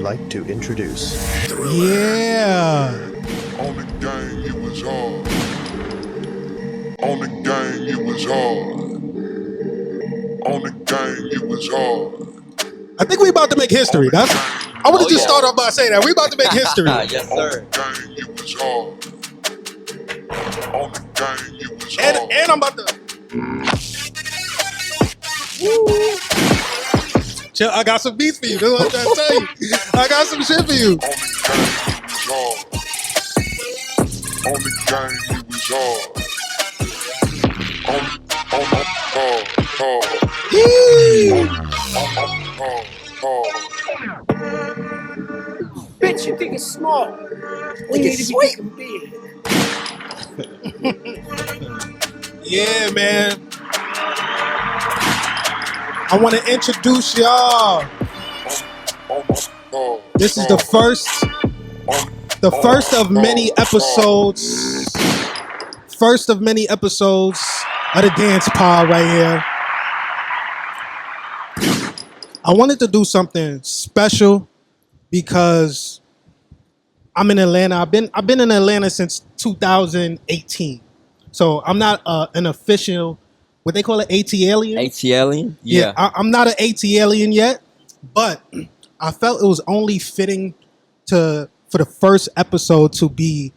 like to introduce. Yeah. On the game, you was hard. On the game, you was hard. On the game, you was hard. I think we about to make history. I want to just start off by saying that we about to make history. Yes, sir. On the game, you was hard. On the game, you was hard. And I'm about to. Woo. Chill, I got some beats for you. That's what I'm trying to tell you. I got some shit for you. On the game, you was hard. On the game, you was hard. Bitch, you think it's small. We need to be thinking big. Yeah, man. I want to introduce y'all. This is the first of many episodes. First of many episodes of the Dance Pod right here. I wanted to do something special because I'm in Atlanta. I've been in Atlanta since 2018. So I'm not an official, what they call it, ATLian? ATLian? Yeah. I'm not an ATLian yet, but I felt it was only fitting for the first episode to be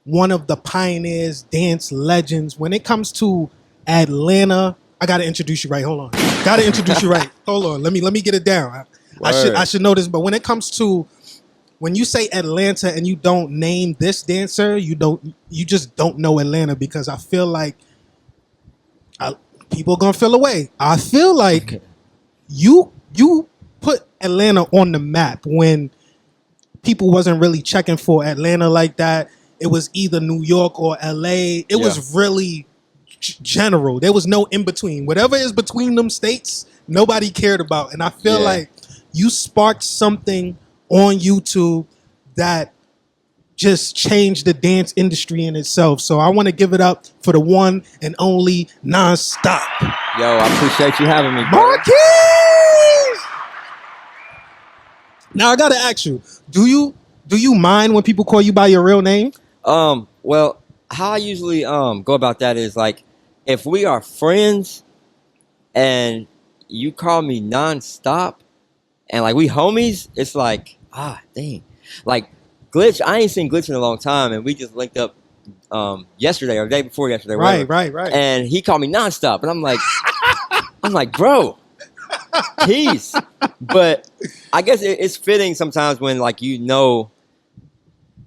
one of the pioneers, dance legends. When it comes to Atlanta, I gotta introduce you right. Hold on. Gotta introduce you right. Hold on. Let me get it down. I should know this, but when it comes to when you say Atlanta and you don't name this dancer, you just don't know Atlanta, because I feel like people are gonna feel away. I feel like you put Atlanta on the map when people wasn't really checking for Atlanta like that. It was either New York or LA. It was really general. There was no in between. Whatever is between them states, nobody cared about. And I feel like you sparked something on YouTube that just changed the dance industry in itself. So I want to give it up for the one and only Nonstop. Yo, I appreciate you having me, bro. Marquise! Now I gotta ask you, do you mind when people call you by your real name? Well, how I usually go about that is, like, if we are friends and you call me Nonstop and like we homies, it's like, dang. Like Glitch, I ain't seen Glitch in a long time, and we just linked up yesterday or the day before yesterday. Right. And he called me Nonstop, and I'm like, bro, peace. But I guess it's fitting sometimes when, like,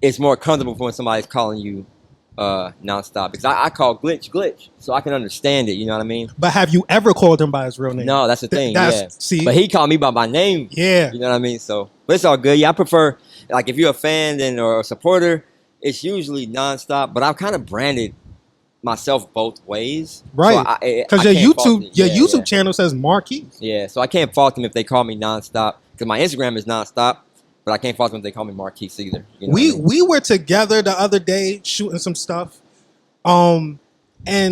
it's more comfortable for when somebody's calling you Nonstop, because I call Glitch, so I can understand it. You know what I mean? But have you ever called him by his real name? No, that's the thing. See, but he called me by my name. Yeah, you know what I mean. So, but it's all good. Yeah, I prefer, like, if you're a fan or a supporter, it's usually Nonstop. But I've kind of branded myself both ways, right? Because your YouTube channel says Marquise. Yeah, so I can't fault them if they call me Nonstop, because my Instagram is Nonstop. But I can't fault them if they call me Marquise either. You know we were together the other day shooting some stuff, and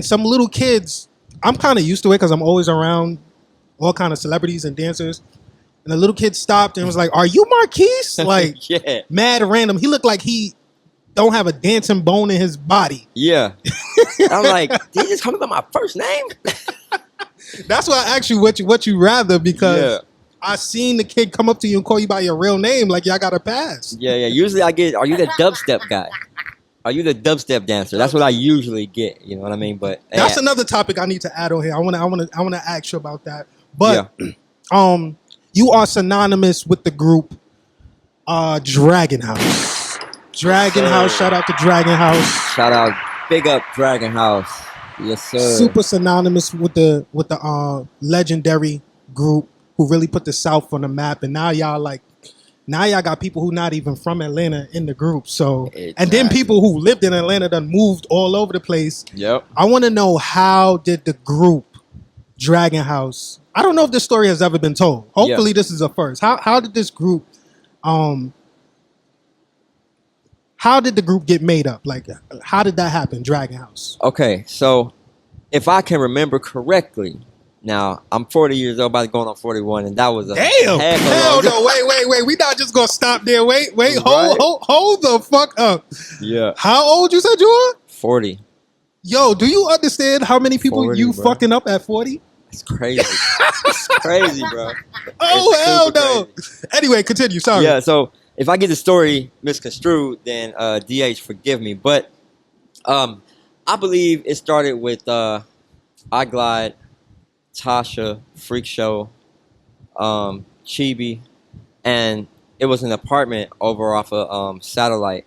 some little kids. I'm kind of used to it because I'm always around all kind of celebrities and dancers. And the little kid stopped and was like, "Are you Marquise?" Like, mad random. He looked like he don't have a dancing bone in his body. Yeah, I'm like, did you just call me by my first name? That's why I asked you what you rather, because I seen the kid come up to you and call you by your real name, like y'all got a pass. Yeah. Usually I get, are you the dubstep guy? Are you the dubstep dancer? That's what I usually get. You know what I mean? But that's another topic I need to add on here. I want to ask you about that. But you are synonymous with the group Dragon House. Dragon House. Shout out to Dragon House. Shout out, big up Dragon House. Yes, sir. Super synonymous with the legendary group who really put the South on the map, and now y'all got people who not even from Atlanta in the group. So, and then people who lived in Atlanta done moved all over the place. Yep. I want to know, how did the group Dragon House? I don't know if this story has ever been told. Hopefully, this is a first. How did this group? How did the group get made up? Like, how did that happen, Dragon House? Okay, so if I can remember correctly, Now I'm 40 years old, about to going on 41, and that was a Damn! heck of a Hell long no! Wait! We not just gonna stop there. Wait! Right. Hold the fuck up. Yeah, How old you said you are? 40. Yo, do you understand how many people 40, you bro. fucking up at 40? It's crazy. It's crazy, bro. Oh It's hell super no! crazy. Anyway, continue. Sorry. Yeah, so if I get the story misconstrued, then DH forgive me. But I believe it started with I Glide, Tasha, Freak Show, Chibi, and it was an apartment over off of Satellite.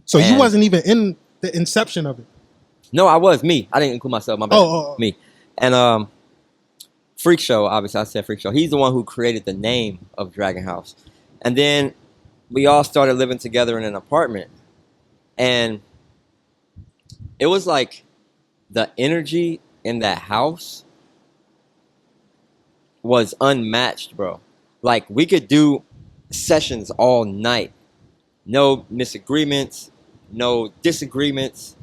So you And- wasn't even in the inception of it. No, I was me. I didn't include myself. My bad. Oh. Me. And Freak Show, obviously I said Freak Show. He's the one who created the name of Dragon House. And then we all started living together in an apartment. And it was like the energy in that house was unmatched, bro. Like we could do sessions all night. No misagreements, no disagreements.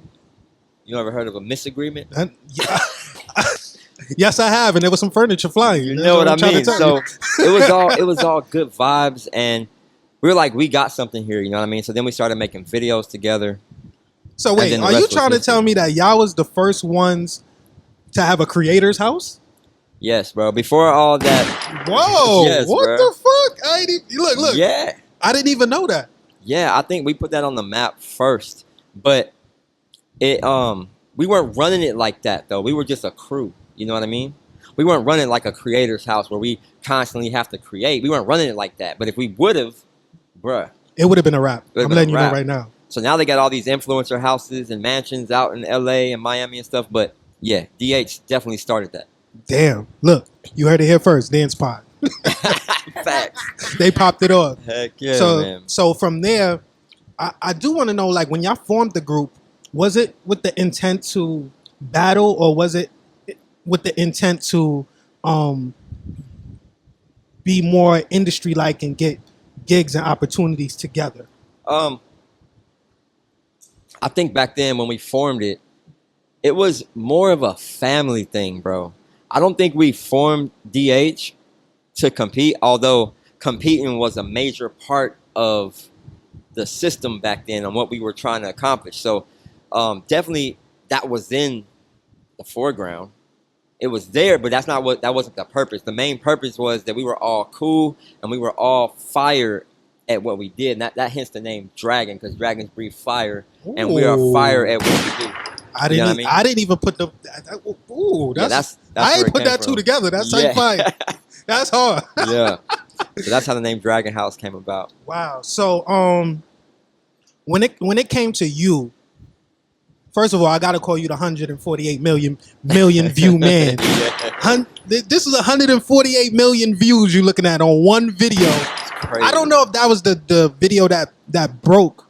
You ever heard of a misagreement? Yeah. Yes, I have, and there was some furniture flying. You That's know what I I'm trying to mean? tell So you. it was all good vibes, and we were like, we got something here. You know what I mean? So then we started making videos together. So and wait, then the are you rest was trying to history. tell me that y'all was the first ones to have a creator's house? Yes, bro. Before all that, Whoa! Yes, What bro. the fuck? I ain't even, look. yeah, I didn't even know that. yeah. I think we put that on the map first, but it we weren't running it like that though. We were just a crew. You know what I mean? We weren't running like a creator's house where we constantly have to create. We weren't running it like that. But if we would have, bruh. It would have been a wrap. Would've I'm been a letting you know wrap. right now. So now they got all these influencer houses and mansions out in LA and Miami and stuff. But yeah, DH definitely started that. Damn. Look, you heard it here first. Dance Pod. Facts. They popped it off. Heck yeah, so man. so from there, I do want to know, like, when y'all formed the group, was it with the intent to battle, or was it with the intent to be more industry like and get gigs and opportunities together? I think back then when we formed it, it was more of a family thing, bro. I don't think we formed DH to compete, although competing was a major part of the system back then and what we were trying to accomplish. So definitely that was in the foreground. It was there, but that wasn't the purpose. The main purpose was that we were all cool and we were all fire at what we did. And that hence the name Dragon, because dragons breathe fire, and we are fire at what we do. I You know didn't. what I mean? I didn't even put the. Ooh, Yeah, that's. that's I where ain't it put came that two from. together. That's Yeah. like fire. That's hard. Yeah. So that's how the name Dragon House came about. Wow. So when it came to you, first of all, I gotta call you the 148 million view man. Yeah. This is 148 million views you're looking at on one video. Crazy. I don't know if that was the video that broke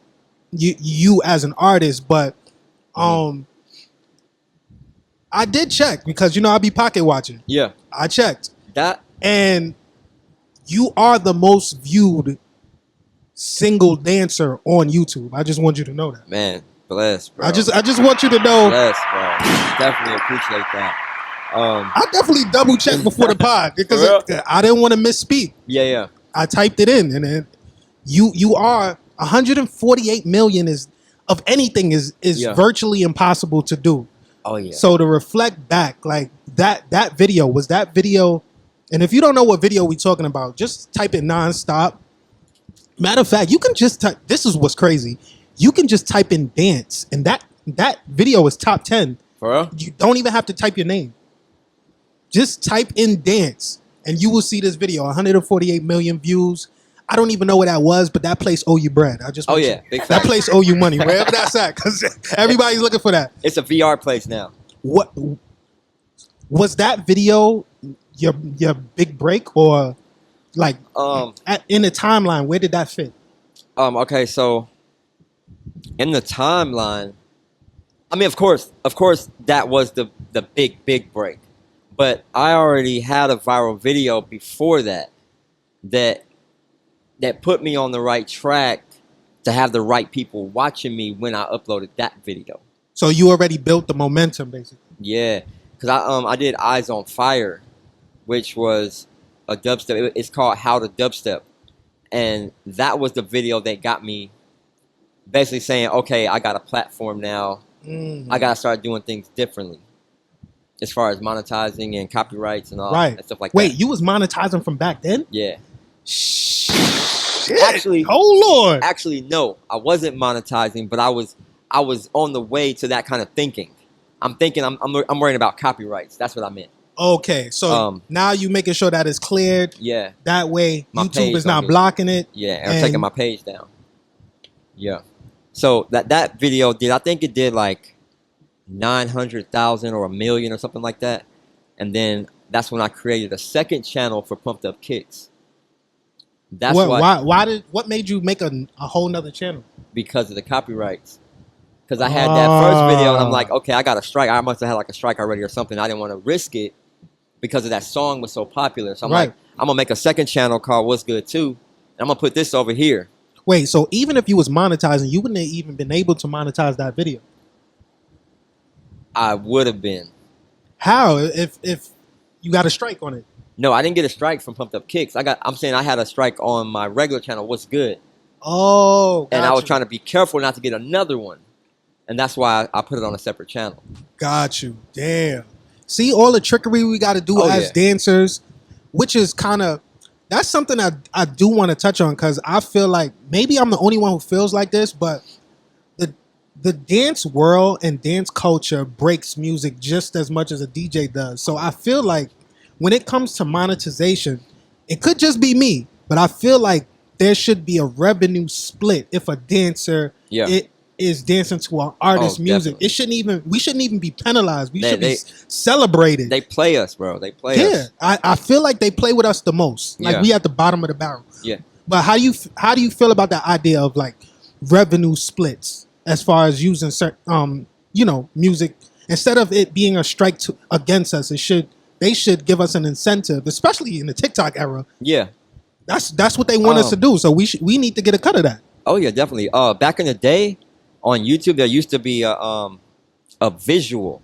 you as an artist, but I did check, because I be pocket watching. Yeah. I checked, That and you are the most viewed single dancer on YouTube. I just want you to know that. man, bless, bro. I just want you to know. bless, bro. Definitely appreciate that. I definitely double checked before the pod, because For real? I didn't want to misspeak. Yeah. I typed it in, and then you are 148 million is of anything is Yeah. virtually impossible to do. Oh yeah. So to reflect back, like that video, was that video, and if you don't know what video we talking about, just type it nonstop. Matter of fact, you can just type, this is what's crazy. You can just type in dance, and that video is top 10. For real? You don't even have to type your name. Just type in dance, and you will see this video. 148 million views. I don't even know where that was, but that place owe you bread. I just Oh want yeah. you- Big that fact. place owe you money, wherever that's at, because everybody's looking for that. It's a VR place now. What was that video? Your big break, or like in the timeline? Where did that fit? Okay, so in the timeline, I mean, of course, that was the big break. But I already had a viral video before that put me on the right track to have the right people watching me when I uploaded that video. So you already built the momentum, basically. Yeah, because I did Eyes on Fire, which was a dubstep. It's called How to Dubstep, and that was the video that got me basically saying, okay, I got a platform now. I gotta start doing things differently as far as monetizing and copyrights and all and stuff like that. Wait, you was monetizing from back then? Yeah. Shit. Actually, oh Lord. Actually, no, I wasn't monetizing, but I was on the way to that kind of thinking. I'm thinking I'm worrying about copyrights. That's what I meant. Okay, so now you making sure that it's cleared. Yeah. That way My YouTube is don't not get- blocking it. Yeah, and taking my page down. Yeah. So that video I think it did like 900,000 or 1 million or something like that. And then that's when I created a second channel for Pumped Up Kicks. That's what made you make a whole nother channel? Because of the copyrights. Because I had that first video and I'm like, okay, I got a strike. I must have had like a strike already or something. I didn't want to risk it because of that song was so popular. So I'm like, I'm going to make a second channel called What's Good Too. And I'm going to put this over here. Wait, so even if you was monetizing, you wouldn't have even been able to monetize that video? I would have been. How? If you got a strike on it? No, I didn't get a strike from Pumped Up Kicks. I'm saying I had a strike on my regular channel, What's Good. Oh, and I was trying to be careful not to get another one. And that's why I put it on a separate channel. Got you. Damn. See all the trickery we got to do as dancers, which is kind of, that's something I do want to touch on because I feel like maybe I'm the only one who feels like this, but the dance world and dance culture breaks music just as much as a DJ does. So I feel like when it comes to monetization, it could just be me, but I feel like there should be a revenue split if a dancer is dancing to an artist's music. Definitely. We shouldn't even be penalized. We should be celebrated. They play us, bro. They play us. I feel like they play with us the most. Like we at the bottom of the barrel. Yeah. But how do you feel about that idea of like revenue splits as far as using certain music instead of it being a strike against us? They should give us an incentive, especially in the TikTok era. Yeah. That's what they want us to do. So we need to get a cut of that. Oh yeah, definitely. Back in the day on YouTube, there used to be a visual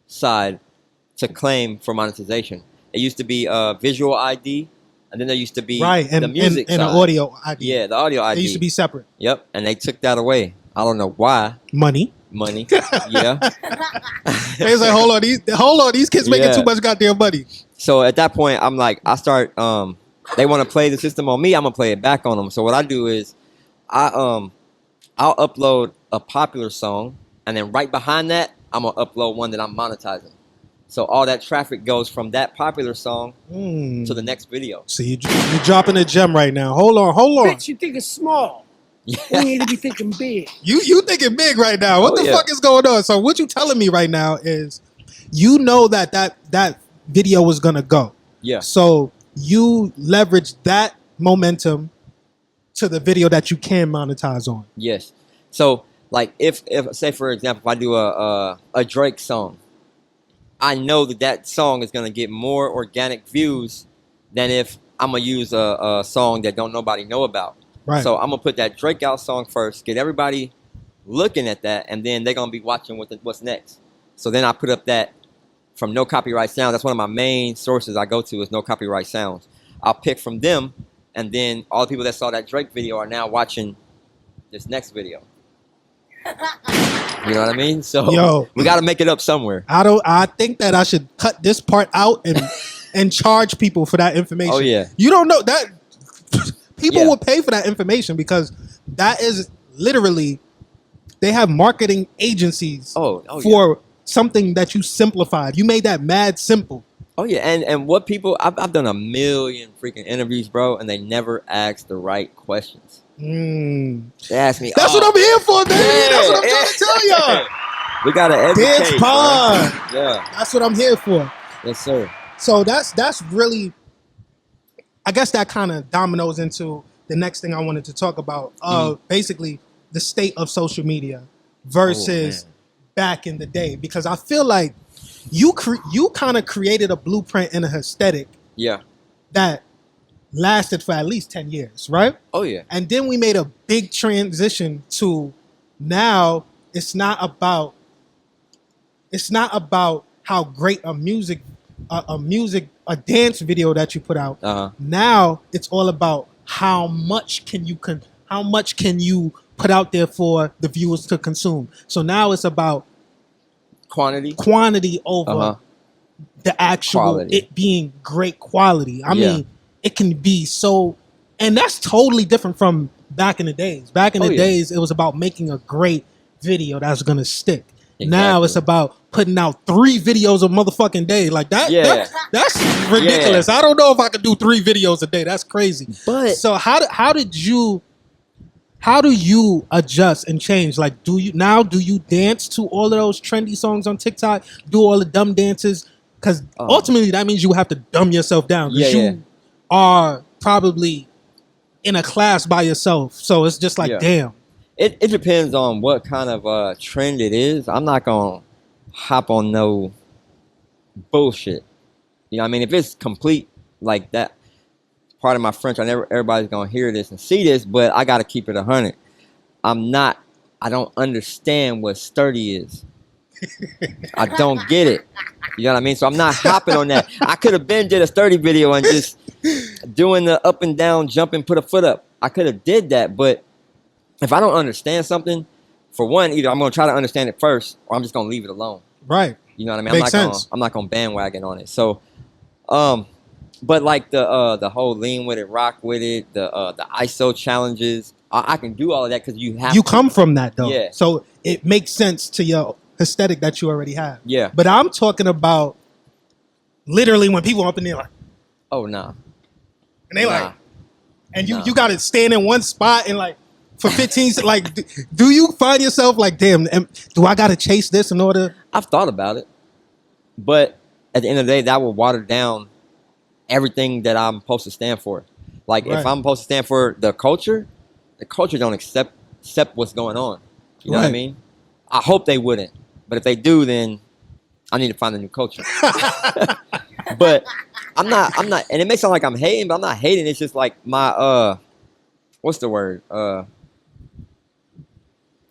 side to claim for monetization. It used to be a visual ID, and then there used to be the music and side. an audio ID. Yeah, the audio ID. They used to be separate. Yep, and they took that away. I don't know why. Money. Yeah. They was like, hold on, these kids making too much goddamn money. So at that point, I'm like, I start. They want to play the system on me. I'm gonna play it back on them. So what I do is, I'll upload a popular song, and then right behind that, I'm gonna upload one that I'm monetizing. So all that traffic goes from that popular song to the next video. So you're dropping a gem right now. Hold on. Bitch, you think it's small. You need to be thinking big. You thinking big right now. What the fuck is going on? So what you telling me right now is you know that video was gonna go. Yeah. So you leverage that momentum to the video that you can monetize on. Yes. So like if say for example, if I do a Drake song, I know that song is gonna get more organic views than if I'm gonna use a song that don't nobody know about. Right. So I'm gonna put that Drake out song first, get everybody looking at that, and then they're gonna be watching what's next. So then I put up that from No Copyright Sounds. That's one of my main sources I go to is No Copyright Sounds. I'll pick from them, and then all the people that saw that Drake video are now watching this next video. You know what I mean? So we got to make it up somewhere. I think that I should cut this part out and charge people for that information. Oh yeah. You don't know that people will pay for that information because that is literally they have marketing agencies for something that you simplified. You made that mad simple. Oh yeah, and what people I've done 1 million freaking interviews, bro, and they never ask the right questions. They ask me. That's what I'm here for, baby. That's what I'm trying to tell y'all. We gotta educate. Dance pod. Yeah, that's what I'm here for. Yes, sir. So that's really, I guess that kind of dominoes into the next thing I wanted to talk about. Basically, the state of social media versus back in the day, because I feel like you kind of created a blueprint and an aesthetic. Yeah. That lasted for at least 10 years, right? Oh yeah. And then we made a big transition to now it's not about how great a dance video that you put out. Now it's all about how much can you put out there for the viewers to consume. So now it's about quantity over the actual quality. It being great quality. I mean, it can be so, and that's totally different from back in the days. Back in the days, it was about making a great video that's gonna stick. Exactly. Now it's about putting out 3 videos a motherfucking day. Like that. That's ridiculous. I don't know if I could do 3 videos a day. That's crazy. But so how do you adjust and change? Like, do you dance to all of those trendy songs on TikTok? Do all the dumb dances? Because ultimately that means you have to dumb yourself down. You are probably in a class by yourself. So it's just like, damn. It depends on what kind of trend it is. I'm not gonna hop on no bullshit. You know what I mean? If it's complete like that, part of my French, everybody's gonna hear this and see this, but I gotta keep it 100. I don't understand what sturdy is. I don't get it. You know what I mean? So I'm not hopping on that. I could have did a sturdy video and just doing the up and down, jumping, put a foot up. I could have did that, but if I don't understand something, for one, either I'm gonna try to understand it first, or I'm just gonna leave it alone. Right. You know what I mean? I'm not gonna bandwagon on it. So, but like the whole lean with it, rock with it, the ISO challenges, I can do all of that because you come from that though. Yeah. So it makes sense to your aesthetic that you already have. Yeah. But I'm talking about literally when people up in there like, oh nah. And they like, and you got to stand in one spot and like for 15 like do you find yourself like, damn, do I got to chase this in order? I've thought about it, but at the end of the day, that will water down everything that I'm supposed to stand for. Like if I'm supposed to stand for the culture don't accept what's going on. You know what I mean? I hope they wouldn't, but if they do, then I need to find a new culture. But I'm not, and it may sound like I'm hating, but I'm not hating. It's just like my what's the word?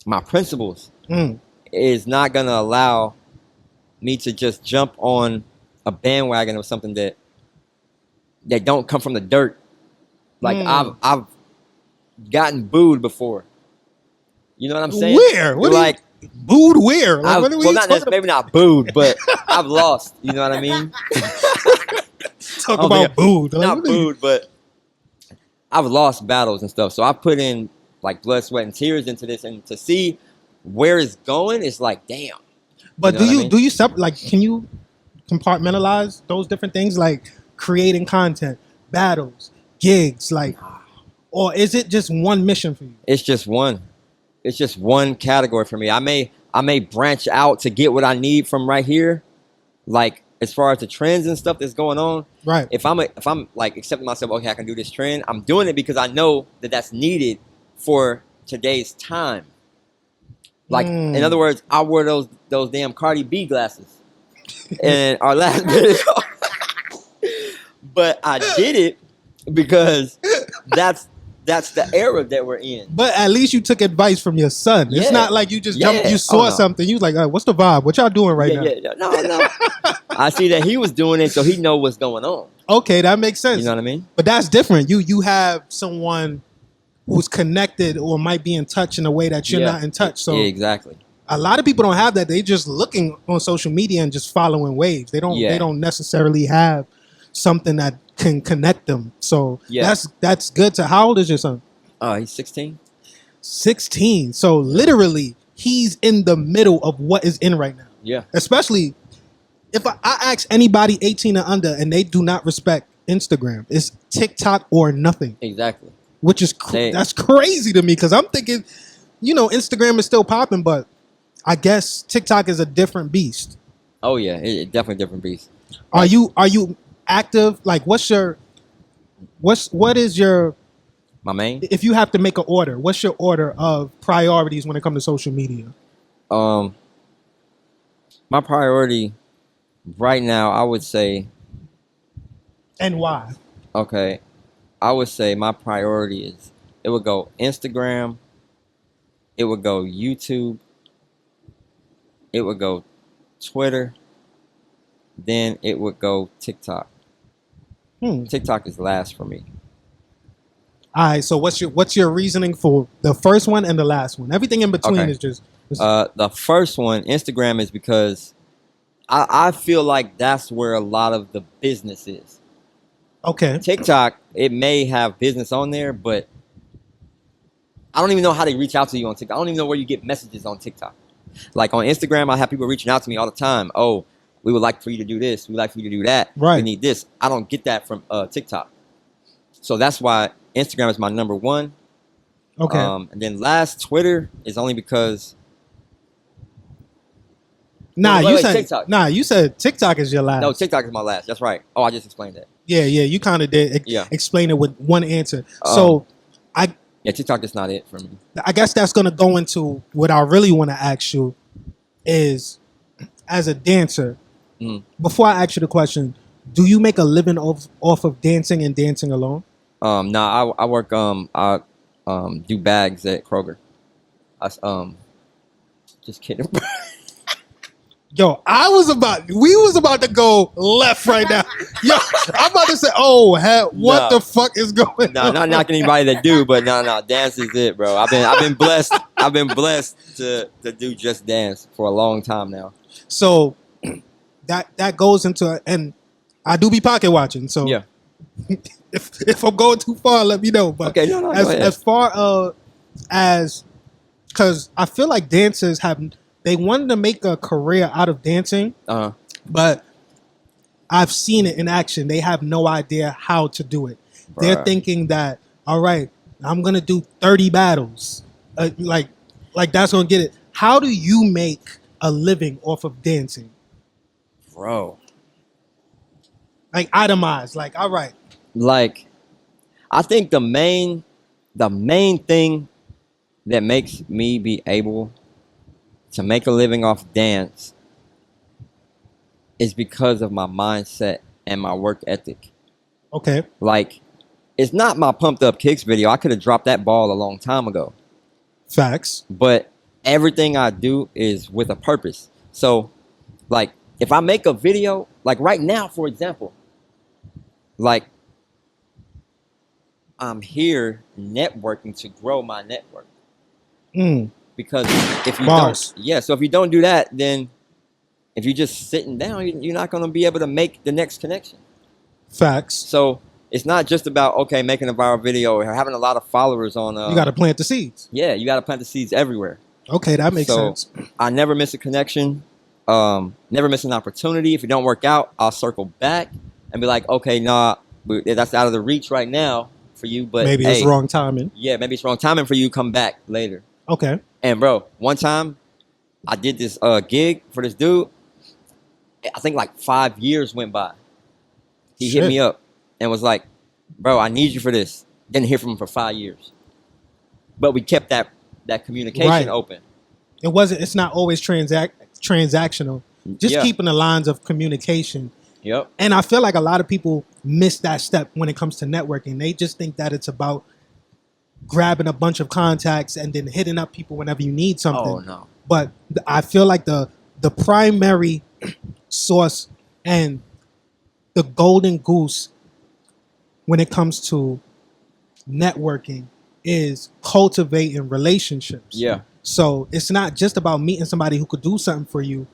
My principles is not gonna allow me to just jump on a bandwagon of something that don't come from the dirt. Like I've gotten booed before. You know what I'm saying? Where? What like booed where? Like, what are we maybe not booed, but I've lost. You know what I mean? Talk about booed. Like, not booed, but I've lost battles and stuff. So I put in like blood, sweat, and tears into this, and to see where it's going, it's like, damn. But do you like, can you compartmentalize those different things, like creating content, battles, gigs, like, or is it just one mission for you? It's just one. It's just one category for me. I may branch out to get what I need from right here, like as far as the trends and stuff that's going on. Right. If I'm like accepting myself, okay, I can do this trend. I'm doing it because I know that that's needed for today's time. Like in other words, I wore those damn Cardi B glasses in our last video, but I did it because that's the era that we're in. But at least you took advice from your son. It's not like you just jumped, you saw something, you was like, what's the vibe? What y'all doing right now? No. I see that he was doing it, so he know what's going on. Okay, that makes sense. You know what I mean? But that's different. You have someone who's connected or might be in touch in a way that you're not in touch. So exactly. A lot of people don't have that. They just looking on social media and just following waves. They don't necessarily have something that can connect them. So that's good to. How old is your son? He's 16. 16. So literally he's in the middle of what is in right now. Yeah. Especially if I ask anybody 18 and under and they do not respect Instagram, it's TikTok or nothing. Exactly. Which is that's crazy to me, because I'm thinking, Instagram is still popping, but I guess TikTok is a different beast. Oh yeah, it's definitely a different beast. Are you active? Like, what is your my main? If you have to make an order, what's your order of priorities when it comes to social media? My priority right now, I would say. And why? Okay. I would say my priority is, it would go Instagram, it would go YouTube, it would go Twitter, then it would go TikTok. Hmm. TikTok is last for me. All right. So what's your reasoning for the first one and the last one? Everything in between Okay. is just. The first one, Instagram, is because I feel like that's where a lot of the business is. Okay. TikTok, it may have business on there, but I don't even know how they reach out to you on TikTok. I don't even know where you get messages on TikTok. Like on Instagram, I have people reaching out to me all the time. Oh, we would like for you to do this. We would like for you to do that. Right. We need this. I don't get that from TikTok. So that's why Instagram is my number one. Okay. And then last, Twitter is only because. You said TikTok. You said TikTok is your last. No, TikTok is my last. That's right. Oh, I just explained that. Yeah, you kind of did explain it with one answer. So yeah, TikTok is not it for me. I guess that's going to go into what I really want to ask you is, as a dancer, before I ask you the question, do you make a living off of dancing and dancing alone? I work, I do bags at Kroger. Just kidding. Yo, we was about to go left right now. Yo, I'm about to say, what the fuck is going on? No, not knocking anybody that do, but no, dance is it, bro. I've been blessed. I've been blessed to do just dance for a long time now. So that goes into, and I do be pocket watching. So yeah, if I'm going too far, let me know. But okay, no, as far as, because I feel like dancers they wanted to make a career out of dancing, but I've seen it in action. They have no idea how to do it. Right. They're thinking that, all right, I'm going to do 30 battles. Like that's going to get it. How do you make a living off of dancing? Bro. Like itemized, like, all right. Like, I think the main thing that makes me be able to make a living off dance is because of my mindset and my work ethic. Okay. Like, it's not my pumped up kicks video. I could have dropped that ball a long time ago. Facts. But everything I do is with a purpose. So, like, if I make a video, like right now, for example, like, I'm here networking to grow my network. Because if you so if you don't do that, then if you're just sitting down, you're not going to be able to make the next connection. Facts. So it's not just about, making a viral video or having a lot of followers on. You got to plant the seeds. Yeah, you got to plant the seeds everywhere. Okay, that makes sense. I never miss a connection. Never miss an opportunity. If it don't work out, I'll circle back and be like, okay, nah, that's out of the reach right now for you. But maybe it's wrong timing. Yeah, maybe it's wrong timing for you. Come back later. Okay. And bro, one time I did this gig for this dude. I think like 5 years went by. He hit me up and was like, bro, I need you for this. Didn't hear from him for 5 years. But we kept that communication open. It's not always transactional. Just keeping the lines of communication. Yep. And I feel like a lot of people miss that step when it comes to networking. They just think that it's about grabbing a bunch of contacts and then hitting up people whenever you need something. Oh, no. But I feel like the primary source and the golden goose when it comes to networking is cultivating relationships. Yeah. So it's not just about meeting somebody who could do something for you.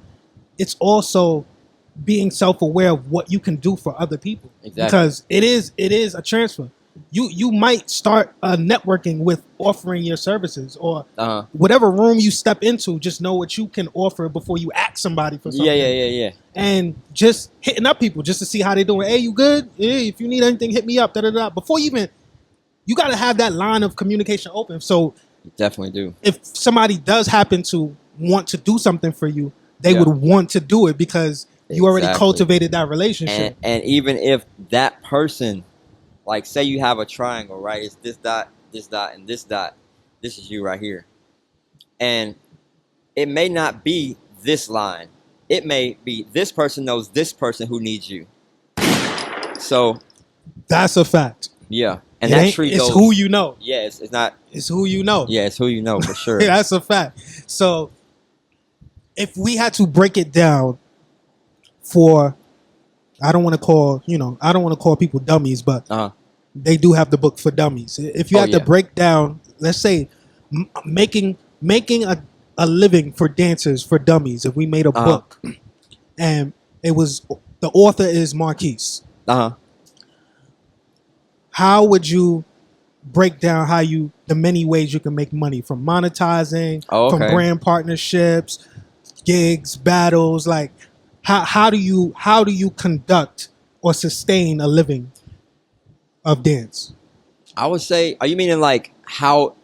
It's also being self-aware of what you can do for other people. Exactly. Because it is a transfer. You might start networking with offering your services or whatever room you step into. Just know what you can offer before you ask somebody for something. Yeah. And just hitting up people just to see how they're doing. Hey, you good? Hey, if you need anything, hit me up. Before you got to have that line of communication open. So you definitely do. If somebody does happen to want to do something for you, they would want to do it because you already cultivated that relationship. And even if that person, like, say you have a triangle, right? It's this dot, and this dot. This is you right here. And it may not be this line. It may be this person knows this person who needs you. So that's a fact. Yeah. And that tree goes. It's who you know. Yeah, it's not. It's who you know. Yeah, it's who you know for sure. That's a fact. So if we had to break it down for I don't want to call, I don't want to call people dummies, but they do have the book for dummies. If you had to break down, let's say, making a living for dancers for dummies. If we made a book, and it was the author is Marquise. How would you break down the many ways you can make money from monetizing, from brand partnerships, gigs, battles? Like, how do you conduct or sustain a living of dance? I would say, are you meaning like how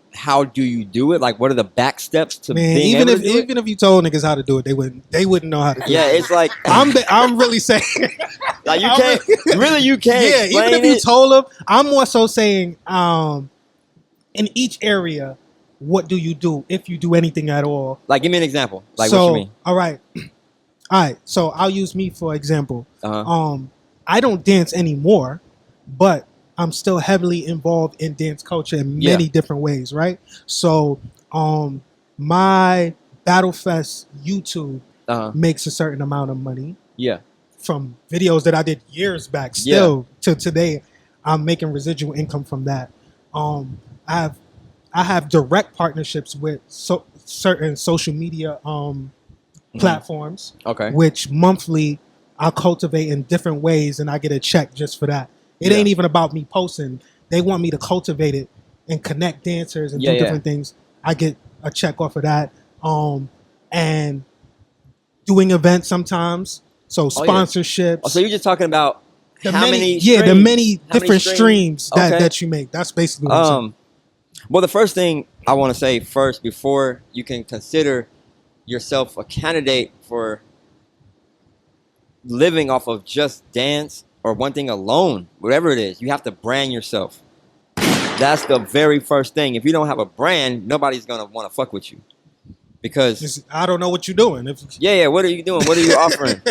do you do it? Like, what are the back steps to being even able if to do it? even if you told niggas how to do it, they wouldn't know how to do it. Yeah, it's like I'm really saying like you can't yeah, explain even if you it. told them, I'm more so saying in each area, what do you do if you do anything at all? Like, give me an example. Like, So, what you mean? all right. So I'll use me for example. I don't dance anymore, but I'm still heavily involved in dance culture in many different ways, right? So my battlefest YouTube makes a certain amount of money. Yeah. From videos that I did years back, still to today, I'm making residual income from that. I have direct partnerships with certain social media platforms, which monthly I'll cultivate in different ways, and I get a check just for that. It ain't even about me posting. They want me to cultivate it and connect dancers and do different things. I get a check off of that. And doing events sometimes. So sponsorships. So you're just talking about the many different streams that you make. That's basically what I'm saying. Well, the first thing I want to say first, before you can consider yourself a candidate for living off of just dance or one thing alone, whatever it is, you have to brand yourself. That's the very first thing. If you don't have a brand, nobody's going to want to fuck with you. Because I don't know what you're doing. What are you doing? What are you offering?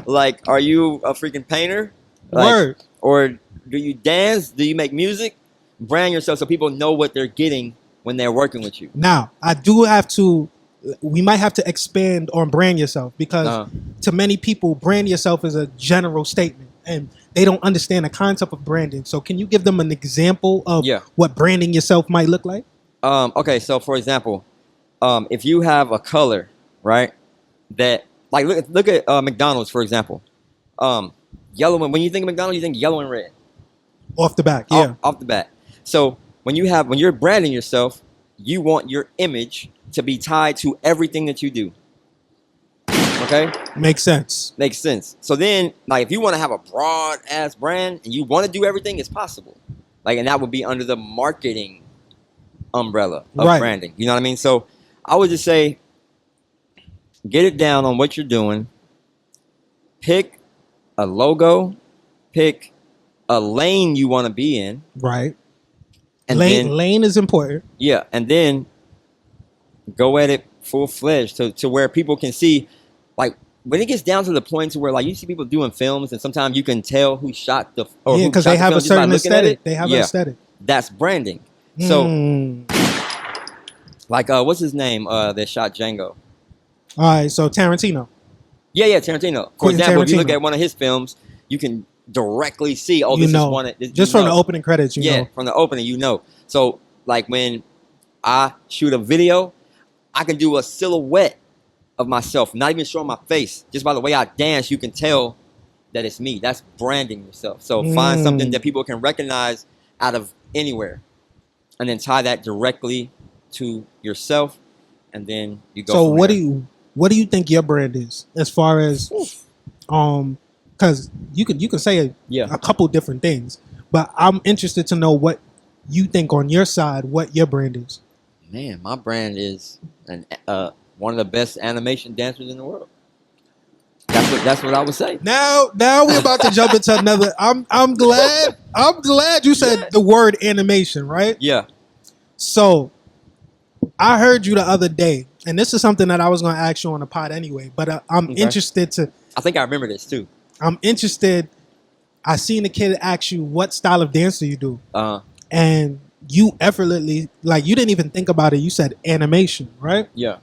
Like, are you a freaking painter? Word. Or do you dance? Do you make music? Brand yourself so people know what they're getting when they're working with you. Now, we might have to expand on brand yourself, because to many people, brand yourself is a general statement and they don't understand the concept of branding. So can you give them an example of what branding yourself might look like? Okay, so for example, if you have a color, right, that, like, look at McDonald's, for example. Yellow, when you think of McDonald's, you think yellow and red. Off the back, Off the bat. So when you're branding yourself, you want your image to be tied to everything that you do. Okay? Makes sense. Makes sense. So then, like, if you want to have a broad ass brand and you want to do everything, it's possible. Like, and that would be under the marketing umbrella of branding. You know what I mean? So I would just say, get it down on what you're doing. Pick a logo. Pick a lane you want to be in. Right. And lane is important. Yeah, and then go at it full-fledged to where people can see, like, when it gets down to the point to where, like, you see people doing films and sometimes you can tell who shot the or because they have a certain aesthetic. They have an aesthetic. That's branding. So, like, what's his name that shot Django? All right, so Tarantino. Yeah, Tarantino. For example, if you look at one of his films, you can directly see, this is one. Just from the opening credits, you know. From the opening, you know. So, like, when I shoot a video, I can do a silhouette of myself, not even showing my face. Just by the way I dance, you can tell that it's me. That's branding yourself. So find something that people can recognize out of anywhere, and then tie that directly to yourself, and then you go. So what do you think your brand is, as far as because you can say a couple different things, but I'm interested to know what you think on your side, what your brand is. Man, my brand is one of the best animation dancers in the world. That's what I would say. Now we're about to jump into another. I'm glad you said the word animation, right? Yeah. So I heard you the other day, and this is something that I was going to ask you on the pod anyway, but I'm interested to. I think I remember this too. I'm interested. I seen the kid ask you what style of dance do you do, and you effortlessly, like, you didn't even think about it. You said animation, right? Yeah.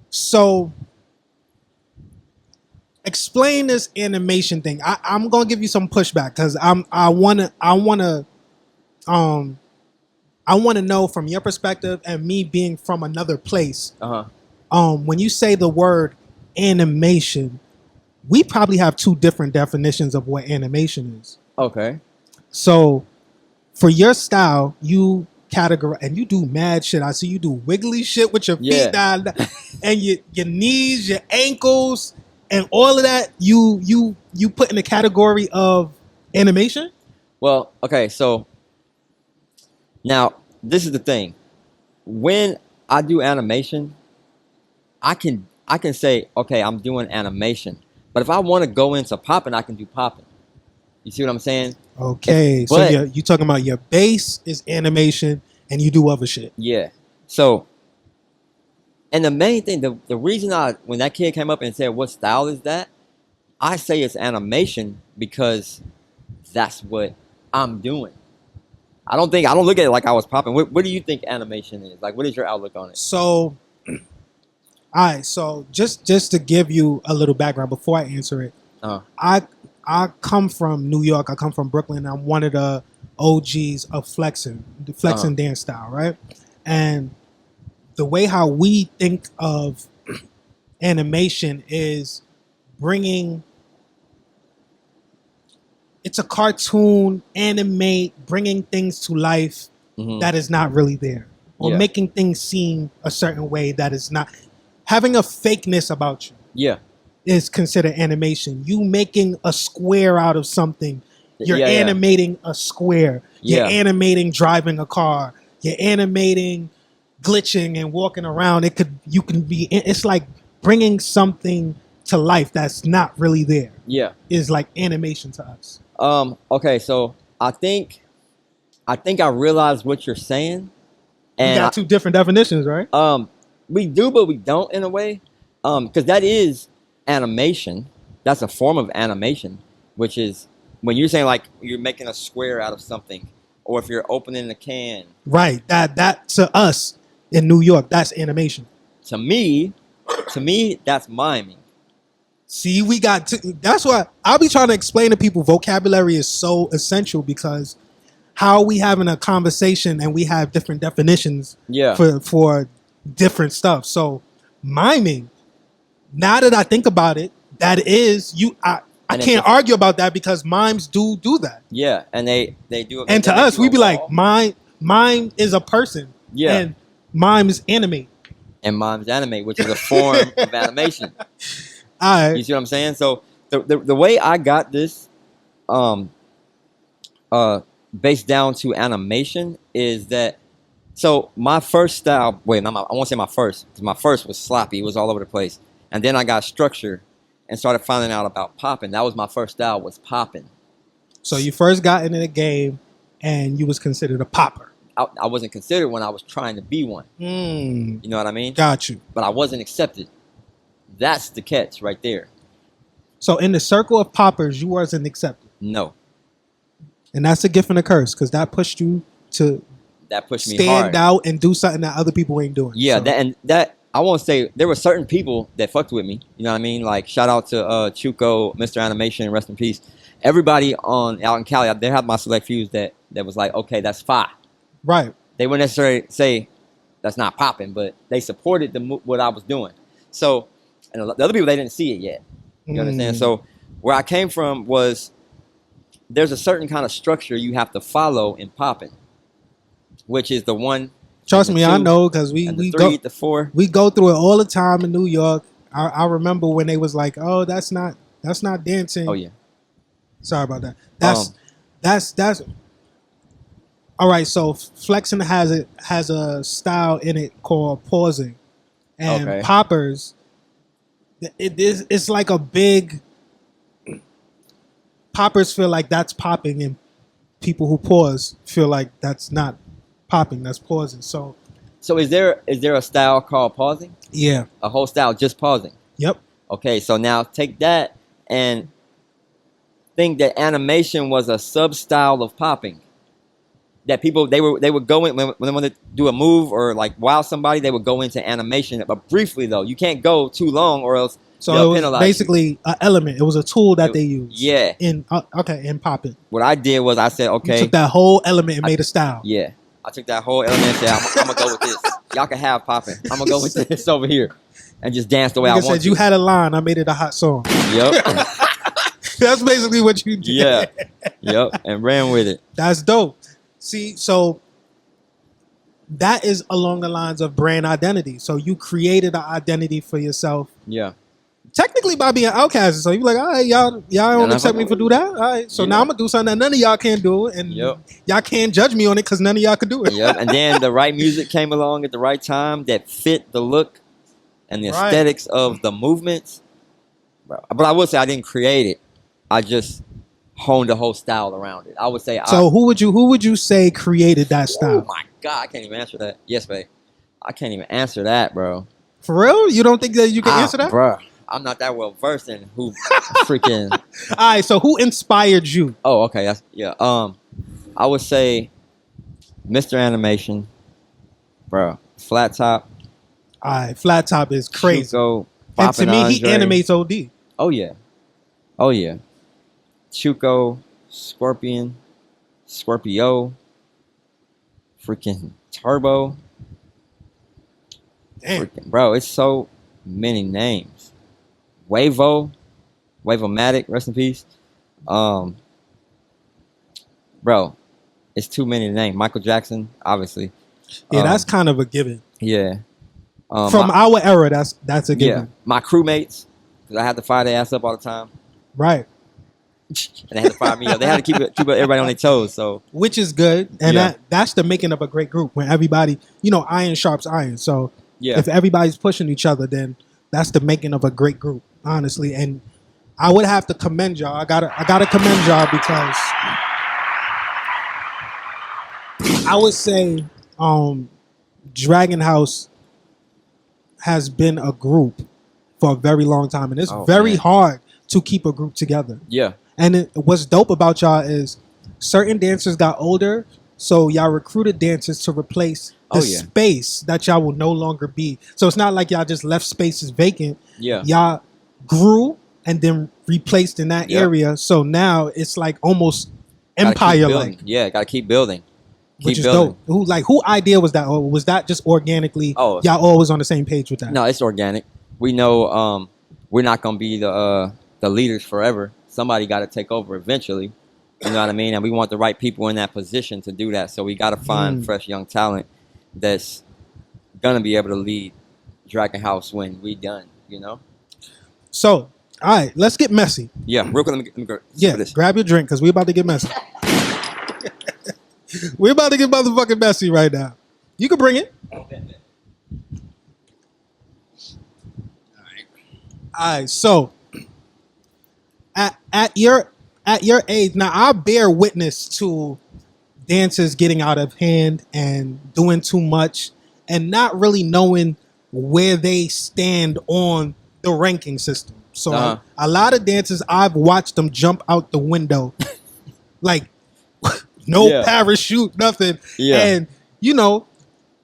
So explain this animation thing. I'm gonna give you some pushback because I wanna know from your perspective and me being from another place. When you say the word animation, we probably have two different definitions of what animation is. Okay. So for your style, you categorize and you do mad shit. I see you do wiggly shit with your feet down and your knees, your ankles, and all of that. You put in the category of animation. Well, okay, so now this is the thing. When I do animation, I can say, okay, I'm doing animation. But if I want to go into popping, I can do popping. You see what I'm saying? Okay, so you talking about your base is animation and you do other shit. Yeah. So, and the main thing, the reason when that kid came up and said, what style is that? I say it's animation because that's what I'm doing. I don't look at it like I was popping. What do you think animation is? Like, what is your outlook on it? So, all right. So just to give you a little background before I answer it, I come from New York. I come from Brooklyn. I'm one of the OGs of flexing, the flexing dance style, right? And the way how we think of animation is bringing. It's a cartoon, animate, bringing things to life that is not really there, or making things seem a certain way that is not. Having a fakeness about you. Yeah. Is considered animation. You making a square out of something. You're animating a square. You're animating driving a car. You're animating glitching and walking around. It's like bringing something to life that's not really there. Yeah. Is like animation to us. Okay, so I think I realize what you're saying. And we got two different definitions, right? We do, but we don't in a way. Because that is animation. That's a form of animation, which is when you're saying like you're making a square out of something, or if you're opening a can. Right. That to us in New York, that's animation. To me, that's miming. See, we got to. That's why I'll be trying to explain to people vocabulary is so essential because how we having a conversation and we have different definitions for different stuff. So miming, now that I think about it, that is you. I can't argue about that because mimes do that. Yeah, and they do it. And to us, we be like, mime is a person. Yeah. And mimes animate. And mimes animate, which is a form of animation. All right. You see what I'm saying? So the way I got this based down to animation is that, so my first style, I won't say my first, because my first was sloppy. It was all over the place. And then I got structure and started finding out about popping. That was my first style, was popping. So you first got into the game and you was considered a popper. I wasn't considered when I was trying to be one. You know what I mean? Got you. But I wasn't accepted. That's the catch right there. So in the circle of poppers, you wasn't accepted. No. And that's a gift and a curse because that pushed you to stand out and do something that other people ain't doing. Yeah, so. that I won't say there were certain people that fucked with me. You know what I mean? Like shout out to Chuco, Mr. Animation, rest in peace. Everybody out in Cali, they had my select fews that was like, okay, that's fine. Right. They wouldn't necessarily say that's not popping, but they supported what I was doing. So, and the other people, they didn't see it yet. You understand? So where I came from was there's a certain kind of structure you have to follow in popping, which is the one. Trust me, I know because we go the 4. We go through it all the time in New York. I remember when they was like, "Oh, that's not dancing." Oh yeah. Sorry about that. That's. All right, so flexing has a style in it called pausing, and poppers. It's like a big. Poppers feel like that's popping, and people who pause feel like that's not popping. That's pausing. So is there a style called pausing? Yeah, a whole style just pausing. Yep. Okay, so now take that and think that animation was a sub style of popping. That people they would go in when they want to do a move or like wow somebody, they would go into animation. But briefly though, you can't go too long or else So They'll it was penalize basically an element. It was a tool that they used. Yeah. In in popping. What I did was I said, You okay, took that whole element and made a style. yeah. I took that whole element and said, I'm gonna go with this. Y'all can have popping. I'm gonna go with this over here, and just dance the way I Like I want said, to. you had a line. I made it a hot song. Yep. That's basically what you did. Yeah. Yep. And ran with it. That's dope. See, so that is along the lines of brand identity. So you created an identity for yourself, Yeah. technically by being outcasted. So you're like, all right, y'all don't accept me for do that. All right, so now I'm gonna do something that none of y'all can do, and Yep. y'all can't judge me on it because none of y'all could do it. Yep. And then the right music came along at the right time that fit the look and the Right. aesthetics of the movements. But I will say I didn't create it. I just honed the whole style around it. I would say. So who would you say created that style? Oh my God, I can't even answer that. Yes, babe. I can't even answer that, bro. For real? You don't think that you can answer that? Bro, I'm not that well versed in who freaking. All right. So who inspired you? Oh, okay. That's yeah. I would say Mr. Animation, bro. Flat Top. All right. Flat Top is crazy. Chuko, And to Poppin' me, he Andre. animates OD. Oh yeah. Oh yeah. Chuko, Scorpion, Scorpio, freaking Turbo. Damn. Freaking, bro, it's so many names. Wavomatic, rest in peace. Bro, it's too many to name. Michael Jackson, obviously. Yeah, that's kind of a given. Yeah. From our era, that's a given. Yeah, my crewmates, because I had to fire their ass up all the time, Right. and they had to fire me up. They had to keep everybody on their toes. So Which is good. And Yeah. that's the making of a great group when everybody, iron sharps iron. So yeah, if everybody's pushing each other, then that's the making of a great group, honestly. And I would have to commend y'all. I gotta commend y'all because I would say Dragon House has been a group for a very long time, and it's very man. hard to keep a group together. yeah, And what's dope about y'all is certain dancers got older, so y'all recruited dancers to replace the space that y'all will no longer be. So it's not like y'all just left spaces vacant. yeah, Y'all grew and then replaced in that Yep. area. So now it's like almost Gotta keep empire building. like, Yeah, gotta keep building. which Keep is building. dope. Who idea was that, or was that just organically? Oh. Y'all always on the same page with that. No, it's organic. We know we're not gonna be the leaders forever. Somebody got to take over eventually. You know what I mean? And we want the right people in that position to do that. So we got to find fresh young talent that's gonna be able to lead Dragon House when we done. You know? So, all right, let's get messy. Yeah. Real quick, let me go. Yeah, This. grab your drink because we're about to get messy. We're about to get motherfucking messy right now. You can bring it. All right, so at your age now, I bear witness to dancers getting out of hand and doing too much and not really knowing where they stand on the ranking system. So a lot of dancers, I've watched them jump out the window, like no parachute, nothing, and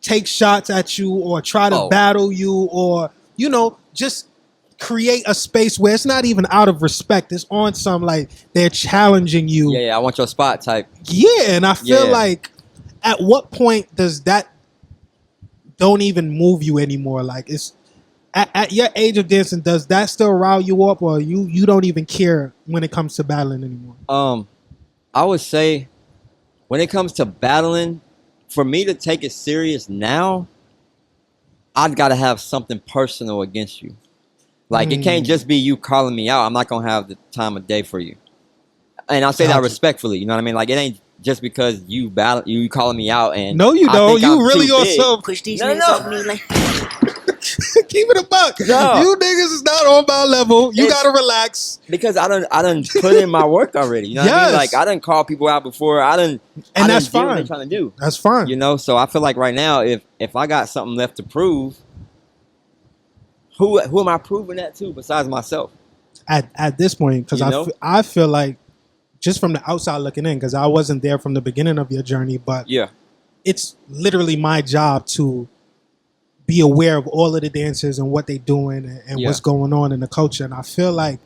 take shots at you or try to battle you or just create a space where it's not even out of respect. It's on some like they're challenging you. Yeah, I want your spot type. Yeah, and I feel like at what point does that don't even move you anymore? Like it's at your age of dancing, does that still rile you up, or you don't even care when it comes to battling anymore? I would say when it comes to battling, for me to take it serious now, I've got to have something personal against you. Like, it can't just be you calling me out. I'm not going to have the time of day for you. And I say that respectfully. You know what I mean? Like, it ain't just because you calling me out and no, you don't. You really yourself. Push these niggas off me like. Keep it a buck. No. You niggas is not on my level. You gotta relax. Because I done put in my work already. You know what I mean? Like, I done call people out before. And that's do what fine. they're trying to do. That's fine. You know, so I feel like right now, if I got something left to prove, who am I proving that to besides myself? At this point, because I feel like just from the outside looking in, because I wasn't there from the beginning of your journey, but Yeah. it's literally my job to be aware of all of the dancers and what they're doing and what's going on in the culture. And I feel like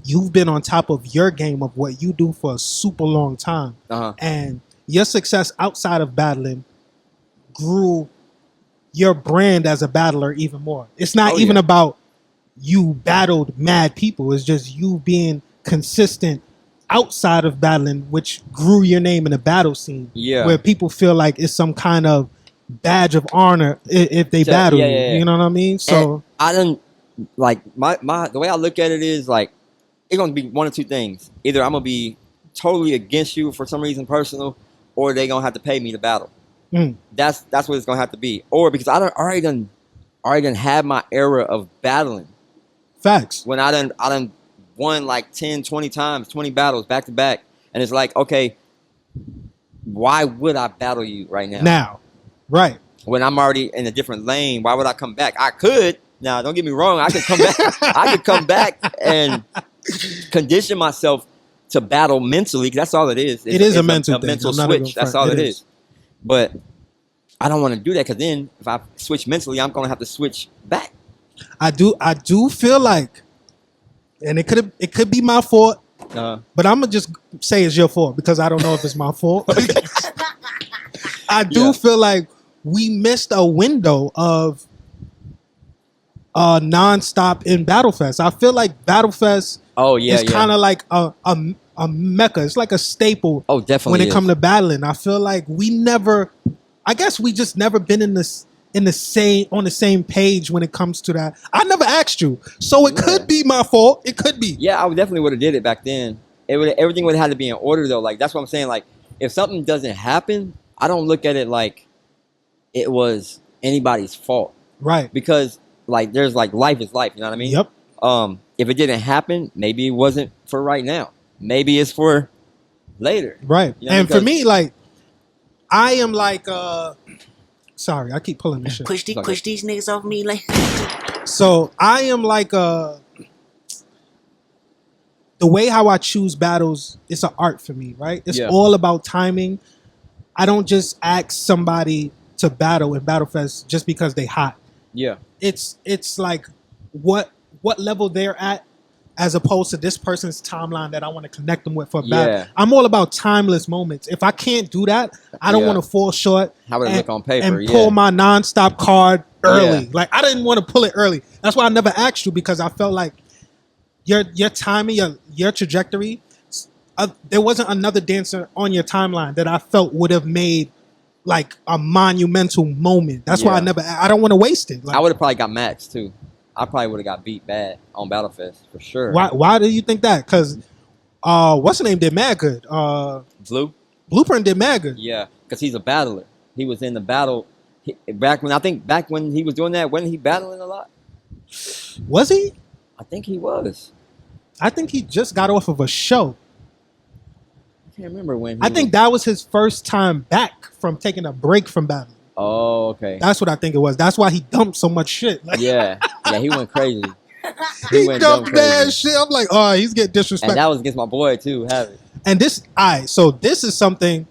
you've been on top of your game of what you do for a super long time. And your success outside of battling grew your brand as a battler even more. It's not even about you battled mad people. It's just you being consistent outside of battling, which grew your name in the battle scene. Yeah. Where people feel like it's some kind of badge of honor if they battle you. You know what I mean? So and I didn't like my the way I look at it is like it's gonna be one of two things. Either I'm gonna be totally against you for some reason personal, or they gonna have to pay me to battle. That's what it's gonna have to be. Or because I already done had my era of battling. Facts. When I done won like 10, 20 times, 20 battles back to back. And it's like, okay, why would I battle you right now? Now. Right. When I'm already in a different lane, why would I come back? I could. Now, don't get me wrong. I could come back. I could come back and condition myself to battle mentally. That's all it is. It is a mental thing. Mental switch. That's all it is. But I don't want to do that because then if I switch mentally, I'm going to have to switch back. I do feel like, and it could be my fault, but I'm gonna just say it's your fault because I don't know if it's my fault. I do feel like we missed a window of nonstop in battlefest. I feel like battlefest is kind of like a mecca. It's like a staple. Oh, definitely. When it comes to battling, I feel like I guess we just never been on the same page when it comes to that. I never asked you, so it could be my fault. It could be. Yeah, I definitely would have did it back then. Everything would have had to be in order though. Like that's what I'm saying. Like if something doesn't happen, I don't look at it like it was anybody's fault, right? Because like there's like life is life. You know what I mean? Yep. If it didn't happen, maybe it wasn't for right now. Maybe it's for later. Right. You know, and for me, like I am like sorry, I keep pulling this shit. Push these niggas off me, like. So I am like the way how I choose battles. It's an art for me, right? It's all about timing. I don't just ask somebody to battle in Battlefest just because they hot. Yeah, it's like what level they're at, as opposed to this person's timeline that I want to connect them with for a battle. I'm all about timeless moments. If I can't do that, I don't want to fall short. How would it look on paper? And pull my nonstop card early. Yeah. Like I didn't want to pull it early. That's why I never asked you, because I felt like your timing, your trajectory. There wasn't another dancer on your timeline that I felt would have made like a monumental moment. That's why I don't want to waste it. Like, I would have probably got maxed too. I probably would have got beat bad on Battlefest for sure. Why do you think that? Because what's the name did mad good? Blueprint did mad good. Yeah, because he's a battler. He was in the battle back when he was doing that. Wasn't he battling a lot? Was he? I think he was. I think he just got off of a show. I can't remember when. I think that was his first time back from taking a break from battling. Oh, okay. That's what I think it was. That's why he dumped so much shit. Like, yeah, he went crazy. He dumped bad shit. I'm like, oh, he's getting disrespected. And that was against my boy too, Havoc. And this, so this is something.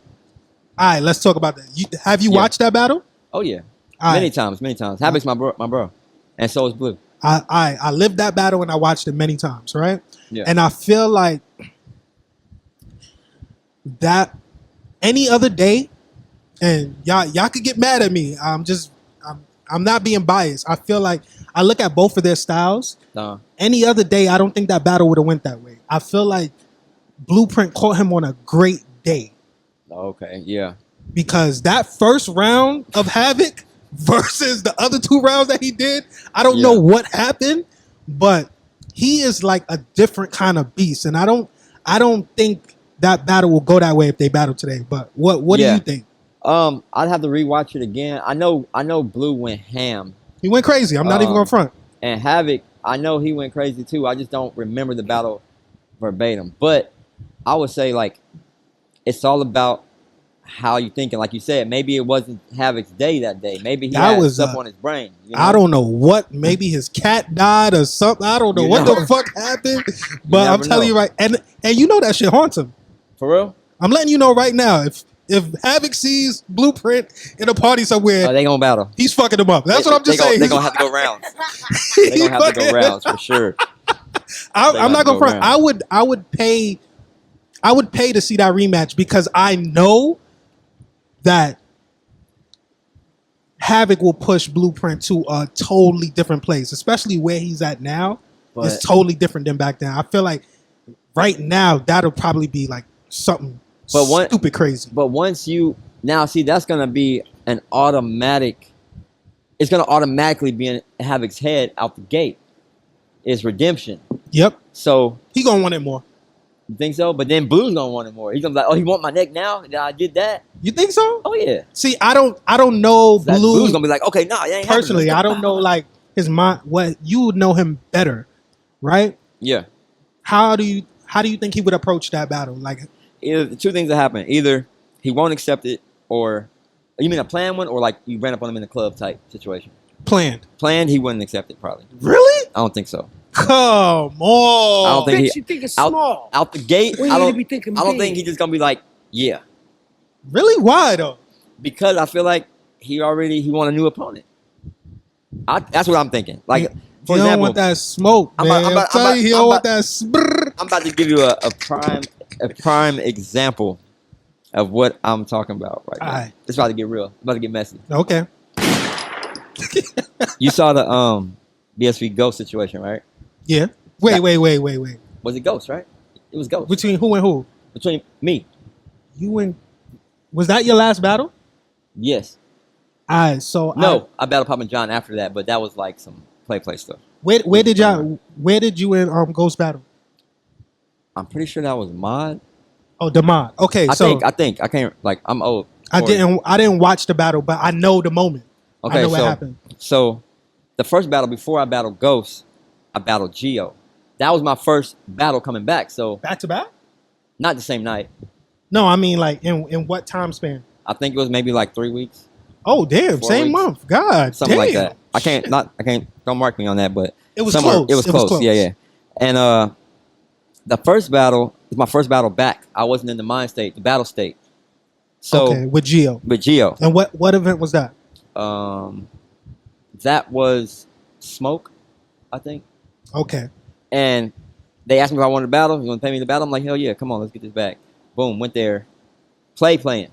Let's talk about that. Have you watched that battle? Oh yeah, many times. Havoc's my bro, and so is Blue. I lived that battle and I watched it many times, right? Yeah. And I feel like that any other day, and y'all could get mad at me. I'm not being biased. I feel like I look at both of their styles. Any other day, I don't think that battle would have went that way. I feel like Blueprint caught him on a great day. Okay, yeah. Because that first round of Havoc versus the other two rounds that he did, I don't know what happened, but he is like a different kind of beast. And I don't think that battle will go that way if they battle today. But what do you think? I'd have to rewatch it again. I know Blue went ham. He went crazy. I'm not even going front. And Havoc, I know he went crazy too. I just don't remember the battle verbatim. But I would say like it's all about how you thinking. Like you said, maybe it wasn't Havoc's day that day. Maybe he had stuff on his brain. You know? I don't know what. Maybe his cat died or something. I don't know what the fuck happened. But I'm telling you right, and you know that shit haunts him. For real? I'm letting you know right now. If Havoc sees Blueprint in a party somewhere, They gonna battle. he's fucking them up. That's what I'm just saying. They're gonna have to go rounds. They're gonna have to go rounds for sure. I'm not gonna front. I would pay to see that rematch because I know that Havoc will push Blueprint to a totally different place, especially where he's at now. It's totally different than back then. I feel like right now that'll probably be like something stupid crazy. But once you now see, that's gonna be an automatic. It's gonna automatically be in Havoc's head out the gate. Is redemption. Yep. So he gonna want it more. You think so? But then Blue's gonna want it more. He's gonna be like, oh, he want my neck now that I did that. You think so? Oh yeah. See, I don't know so Blue's gonna be like, okay, nah, ain't personally. I don't know like his mind. What you would know him better, right? Yeah. How do you think he would approach that battle? Like, either two things that happen: either he won't accept it, or you mean a planned one, or like you ran up on him in a club type situation. Planned, he wouldn't accept it probably. Really? I don't think so. Come on. I don't think you think it's small. Out the gate. I don't think he's just gonna be like, yeah. Really? Why though? Because I feel like he want a new opponent. That's what I'm thinking. Like, for you example, don't want that smoke, man. I'm telling you, he don't want that. I'm about to give you a prime example of what I'm talking about right now. Right. It's about to get real. It's about to get messy. Okay. You saw the BSV Ghost situation, right? Yeah. Wait. Was it Ghost, right? It was Ghost. Between who and who? Between me. You and... Was that your last battle? Yes. I battled Pop and John after that, but that was like some play stuff. Where did you and Ghost battle? I'm pretty sure that was Mod. Oh, the Mod. Okay, I think I can't, like, I'm old. I didn't watch the battle, but I know the moment. Okay, I know what happened. So the first battle before I battled Ghost, I battled Geo. That was my first battle coming back. So back to back? Not the same night. No, I mean like in what time span? I think it was maybe like 3 weeks. Oh damn, same weeks. month. God, something damn. like that. I can't. Don't mark me on that, but it was close. It was close. Yeah. And the first battle was my first battle back. I wasn't in the mind state, the battle state. So okay, with Geo. And what event was that? That was Smoke, I think. Okay. And they asked me if I wanted to battle. You want to pay me to battle? I'm like, hell yeah, come on, let's get this back. Boom, went there, playing.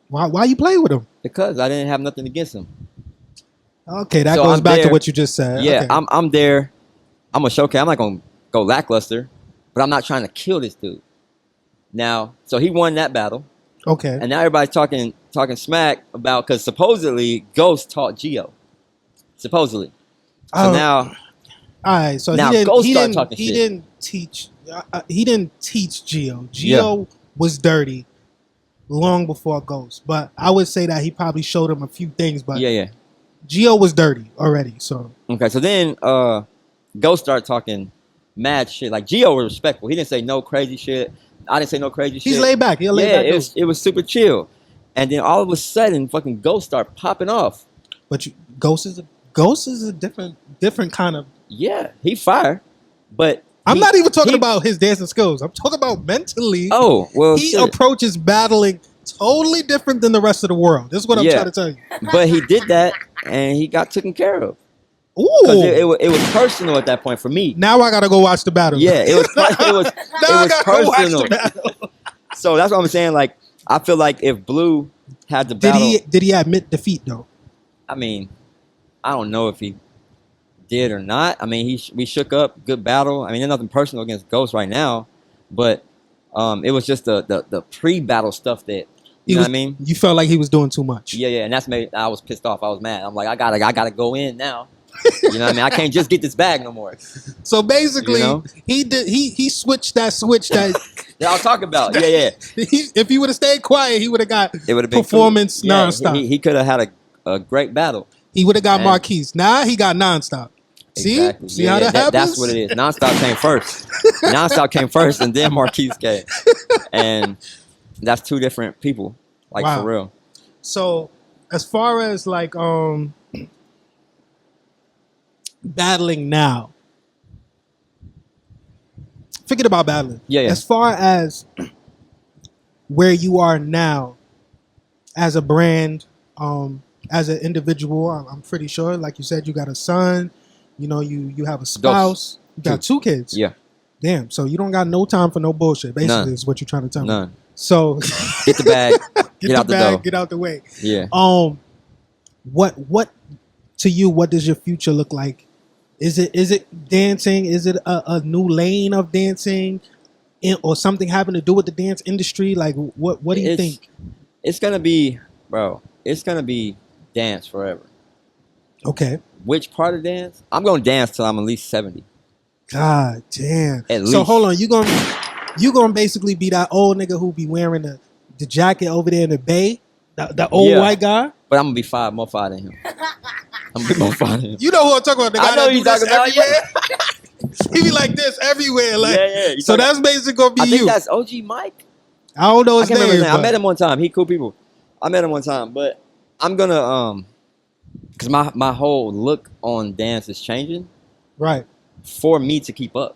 Why you play with him? Because I didn't have nothing against him. Okay, that goes back to what you just said. Yeah, okay. I'm there. I'm a showcase. I'm not gonna go lackluster, but I'm not trying to kill this dude. Now, so he won that battle. Okay. And now everybody's talking smack about, because supposedly Ghost taught Geo. Supposedly. So now. All right. So now Ghost started talking shit. He didn't teach Geo. Geo was dirty long before Ghost, but I would say that he probably showed him a few things. But Geo was dirty already. So okay. So then Ghost started talking mad shit. Like, Geo was respectful. He didn't say no crazy shit. I didn't say no crazy shit. He's laid back. It was super chill. And then all of a sudden, fucking Ghost started popping off. But Ghost is a different kind of. Yeah, he fire. But I'm not even talking about his dancing skills. I'm talking about mentally. Oh, well, he approaches battling totally different than the rest of the world. This is what I'm trying to tell you. But he did that, and he got taken care of. Ooh, it was personal at that point for me. Now I gotta go watch the battle. Yeah, it was personal. So that's what I'm saying. Like, I feel like if Blue had the battle, did he admit defeat though? I mean, I don't know if he did or not. I mean, we shook up, good battle. I mean, there's nothing personal against Ghost right now, but it was just the pre-battle stuff that you know what I mean. You felt like he was doing too much. Yeah, and that's made. I was pissed off. I was mad. I'm like, I gotta go in now. You know what I mean? I can't just get this bag no more. So basically, he switched that switch that I'll talk about. Yeah. If he would have stayed quiet, he would have got it would have been performance nonstop. He could have had a great battle. He would have got Marquise. Now he got nonstop. Exactly. See how that happens? That's what it is. Nonstop came first. Nonstop came first, and then Marquise came. And that's two different people, like for real. So as far as like battling now, forget about battling. Yeah. As far as where you are now as a brand, as an individual. I'm pretty sure, like you said, you got a son. You know, you have a spouse. You got 2 kids. Yeah. Damn. So you don't got no time for no bullshit. Basically, None. is what you're trying to tell me. None. So Get the bag. get out the the bag. door. Get out the way. Yeah. What to you? What does your future look like? Is it dancing? Is it a new lane of dancing, or something having to do with the dance industry? Like, what do you think? It's gonna be, bro. It's gonna be dance forever. Okay. Which part of dance? I'm gonna dance till I'm at least 70. God damn. At So least. hold on, you gonna basically be that old nigga who be wearing the jacket over there in the bay, the old white guy. But I'm gonna be more fire than him. I'm gonna be more fire than him. You know who I'm talking about? The guy I know that you do this talking about. everywhere. He be like this everywhere. Like, Yeah. so that's basically gonna be I think you. that's OG Mike. I don't know I his can't remember name. his name. I but- met him one time. He cool people. I met him one time, but I'm gonna because my whole look on dance is changing Right. for me to keep up.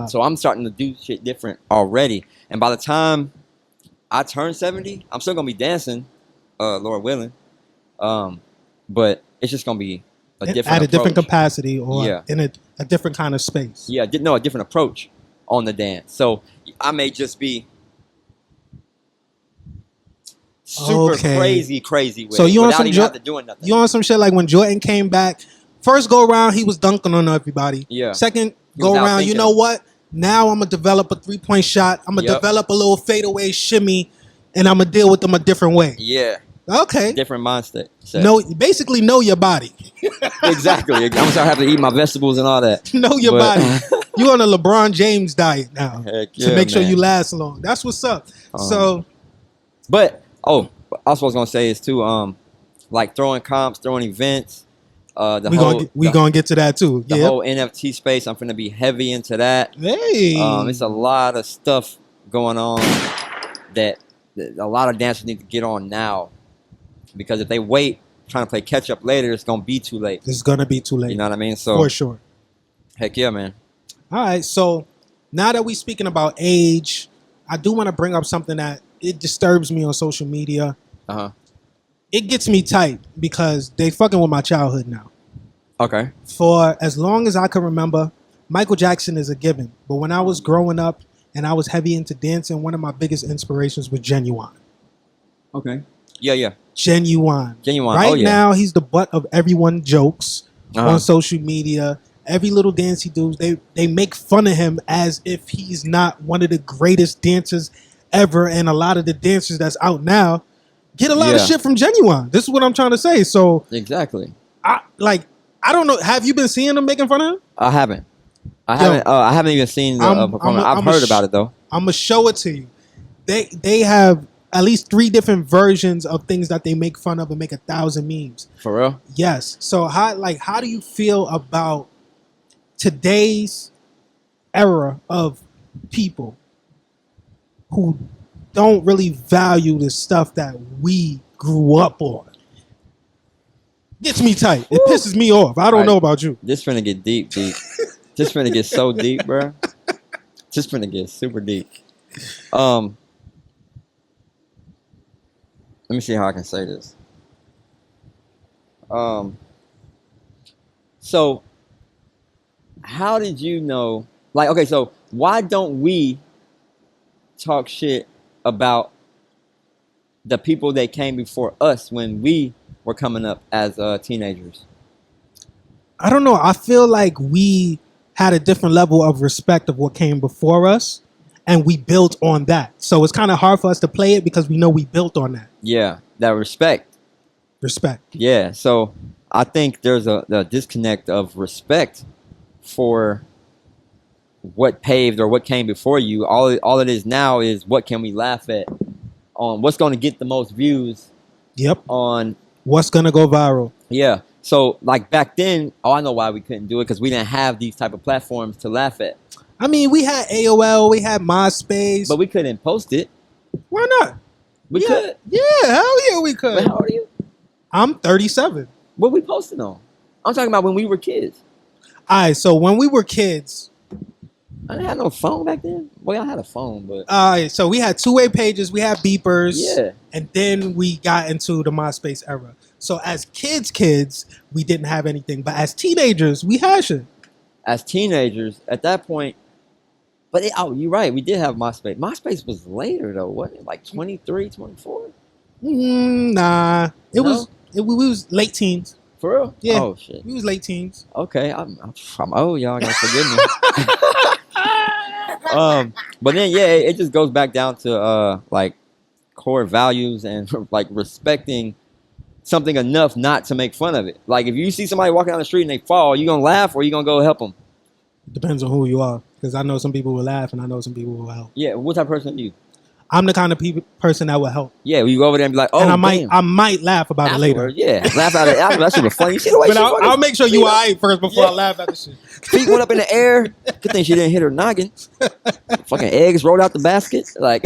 So I'm starting to do shit different already. And by the time I turn 70, I'm still gonna be dancing, Lord willing. But it's just gonna be a different at a different approach. capacity or Yeah. in a different kind of space. Yeah, a different approach on the dance. So I may just be super Okay. crazy with So it you on without some even have to doing nothing. You on some shit like when Jordan came back, first go around he was dunking on everybody. Yeah. Second He was go around, you outthinking know them. what? Now I'm gonna develop a 3-point shot. I'm gonna Yep. develop a little fadeaway shimmy, and I'm gonna deal with them a different way. Yeah, Okay. different mindset. So- Basically know your body. exactly. I'm gonna start having to eat my vegetables and all that. Know your But- body. You on a LeBron James diet now Heck to yeah, make sure man. you last long. That's what's up. So But also what I was gonna say is too, like throwing comps, throwing events. we gonna get to that too. The Yeah. whole NFT space. I'm gonna be heavy into that. Hey. It's a lot of stuff going on that a lot of dancers need to get on now, because if they wait trying to play catch up later, it's gonna be too late. It's gonna be too late. You know what I mean? So For sure. heck yeah, man. All right, so now that we're speaking about age, I do want to bring up something that it disturbs me on social media. It gets me tight because they fucking with my childhood now. Okay. For as long as I can remember, Michael Jackson is a given. But when I was growing up and I was heavy into dancing, one of my biggest inspirations was Genuine. Okay. Yeah. Genuine. Genuine. Right Oh yeah. now, he's the butt of everyone's jokes Uh-huh. on social media. Every little dance he does, they make fun of him as if he's not one of the greatest dancers ever. And a lot of the dancers that's out now get a lot of Yeah. shit from Genuine. This is what I'm trying to say. So Exactly. I don't know. Have you been seeing them making fun of him? I haven't. I haven't even seen the performance. I've heard about it though. I'm gonna show it to you. They have at least 3 different versions of things that they make fun of and make 1,000 memes. For real? Yes. So how do you feel about today's era of people who don't really value the stuff that we grew up on? Gets me tight. It pisses me off. I don't Right. know about you. This finna get deep. This finna get so deep, bro. This finna get super deep. Let me see how I can say this. So how did you know? Like, okay, so why don't we talk shit about the people that came before us when we were coming up as teenagers? I don't know. I feel like we had a different level of respect of what came before us, and we built on that. So it's kind of hard for us to play it because we know we built on that Yeah, that respect. respect. Yeah, so I think there's a disconnect of respect for what paved or what came before you. All it is now is what can we laugh at on what's going to get the most views Yep. on. What's gonna go viral? Yeah, so like back then, I know why we couldn't do it, because we didn't have these type of platforms to laugh at. I mean, we had AOL, we had MySpace. But we couldn't post it. Why not? We yeah, could. Yeah, hell yeah, we But could. how old are you? I'm 37. What we posted on? I'm talking about when we were kids. All right, so when we were kids, I didn't have no phone back then. Well, I had a phone, but So we had two-way pages, we had beepers, yeah. and then we got into the MySpace era. So as kids, we didn't have anything, but as teenagers, we had shit. As teenagers, at that point, but you're right. We did have MySpace. MySpace was later though, wasn't it? Like 23, 24? Nah, we was late teens. For real? Yeah. Oh shit. We was late teens. Okay, I'm old, y'all gotta forgive me. But then yeah, it just goes back down to like core values and like respecting something enough not to make fun of it. Like if you see somebody walking down the street and they fall, you gonna laugh or you gonna go help them? Depends on who you are, because I know some people will laugh and I know some people will help. Yeah, what type of person are you? I'm the kind of person that will help. Yeah, you go over there and be like, oh, and damn. I might laugh about Afterwards, it later. Yeah, laugh at it. That shit was funny. You see the way But she I'll make sure you all right first before I laugh at the shit. Feet went up in the air. Good thing she didn't hit her noggin. Fucking eggs rolled out the basket. Like,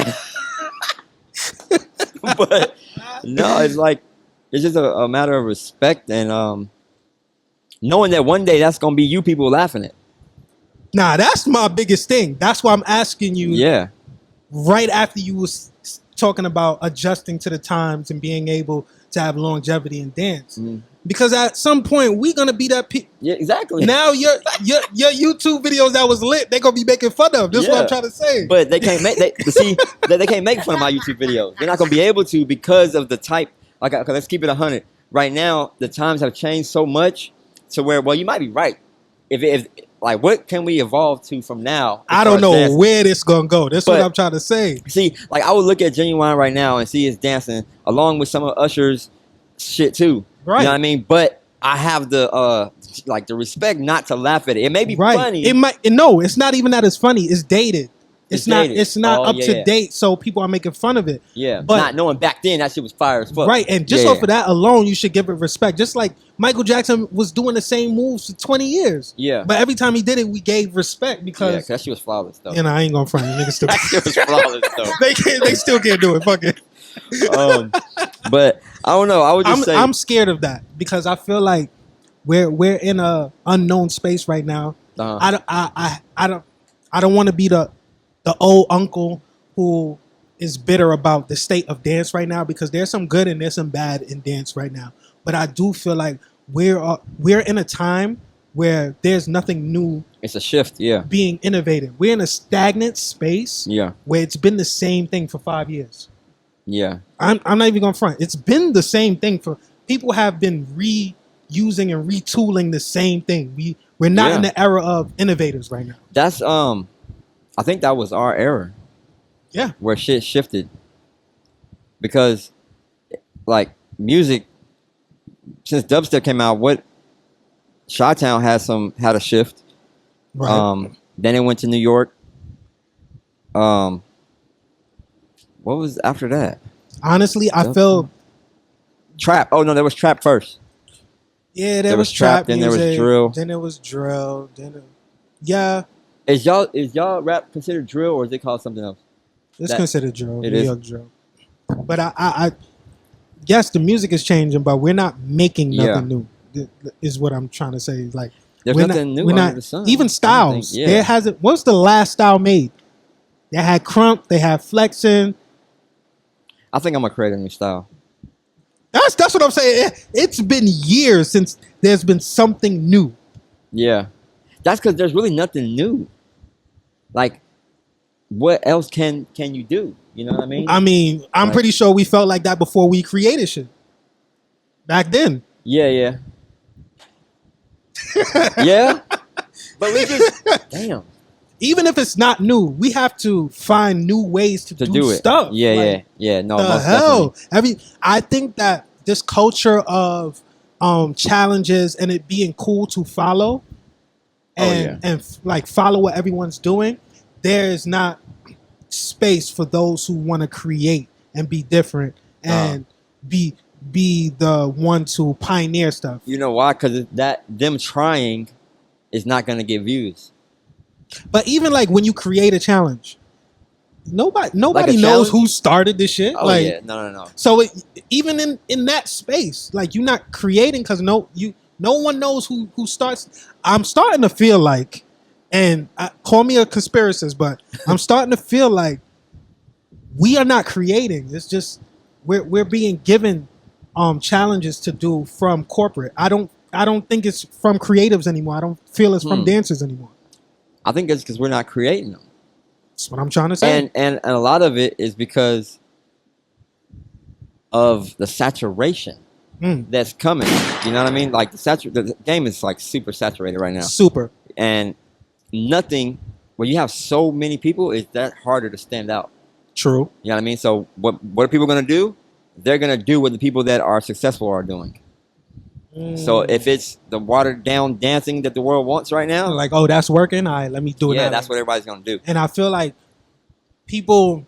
but no, it's like it's just a matter of respect and knowing that one day that's gonna be you people laughing at. Nah, that's my biggest thing. That's why I'm asking you. Yeah. Right after you was talking about adjusting to the times and being able to have longevity in dance, because at some point we gonna be that. Yeah, exactly. Now your YouTube videos that was lit, they gonna be making fun of. This is what I'm trying to say. But they can't make they can't make fun of my YouTube videos. They're not gonna be able to because of the type. Like, okay, let's keep it 100. Right now, the times have changed so much to where, well, you might be right. If like, what can we evolve to from now? I don't know where this gonna go. That's what I'm trying to say. See, like I would look at Genuine right now and see his dancing along with some of Usher's shit too. Right. You know what I mean? But I have the like the respect not to laugh at it. It may be funny. It might no, it's not even that it's funny. It's dated. It's not up to date, so people are making fun of it. Yeah, but not knowing back then that shit was fire as fuck. Right, and just off of that alone, you should give it respect. Just like Michael Jackson was doing the same moves for 20 years. Yeah. But every time he did it, we gave respect because that shit was flawless though. You know, I ain't gonna front you niggas still. That shit was flawless though. They still can't do it. Fuck it. But I don't know. I would just say I'm scared of that because I feel like we're in a unknown space right now. I don't want to be the old uncle who is bitter about the state of dance right now, because there's some good and there's some bad in dance right now. But I do feel like we're in a time where there's nothing new. It's a shift, yeah. Being innovative. We're in a stagnant space, yeah, where it's been the same thing for 5 years. Yeah, I'm not even gonna front. It's been the same thing for people have been reusing and retooling the same thing. We're not in the era of innovators right now. That's I think that was our era. Yeah. Where shit shifted. Because like music, since dubstep came out, Chi-Town had a shift. Right. Then it went to New York. What was after that? Honestly, I feel trap. Oh no, there was trap first. Yeah, there was trap. Then music, there was drill. Then there was drill. Yeah. Is y'all rap considered drill, or is it called something else? It's considered drill. It New is York drill. But I yes, the music is changing, but we're not making nothing new. Is what I'm trying to say. Like there's nothing new under the sun. Even styles. There hasn't. What's the last style made? They had crump. They had flexing. I think I'm gonna create a new style. That's what I'm saying. It's been years since there's been something new. Yeah, that's because there's really nothing new. Like, what else can you do? You know what I mean? I'm pretty sure we felt like that before we created shit. Back then. Yeah. Yeah. But we just damn. Even if it's not new, we have to find new ways to do stuff. Yeah. No. The hell. I think that this culture of challenges and it being cool to follow and like follow what everyone's doing, there is not space for those who want to create and be different and be the one to pioneer stuff. You know why? Because them trying is not going to get views. But even like when you create a challenge, nobody like knows who started this shit. Oh yeah, no. So even in that space, like you're not creating because no one knows who starts. I'm starting to feel like And call me a conspiracist, but I'm starting to feel like we are not creating. It's just we're being given challenges to do from corporate. I don't think it's from creatives anymore. I don't feel it's from dancers anymore. I think it's because we're not creating them. That's what I'm trying to say. And a lot of it is because of the saturation that's coming. You know what I mean? Like the game is like super saturated right now. Super. And nothing, when you have so many people, it's that harder to stand out. True. You know what I mean? So what are people going to do? They're going to do what the people that are successful are doing. So if it's the watered down dancing that the world wants right now, like, oh, that's working. All right, let me do it. Yeah, that's what everybody's going to do. And I feel like people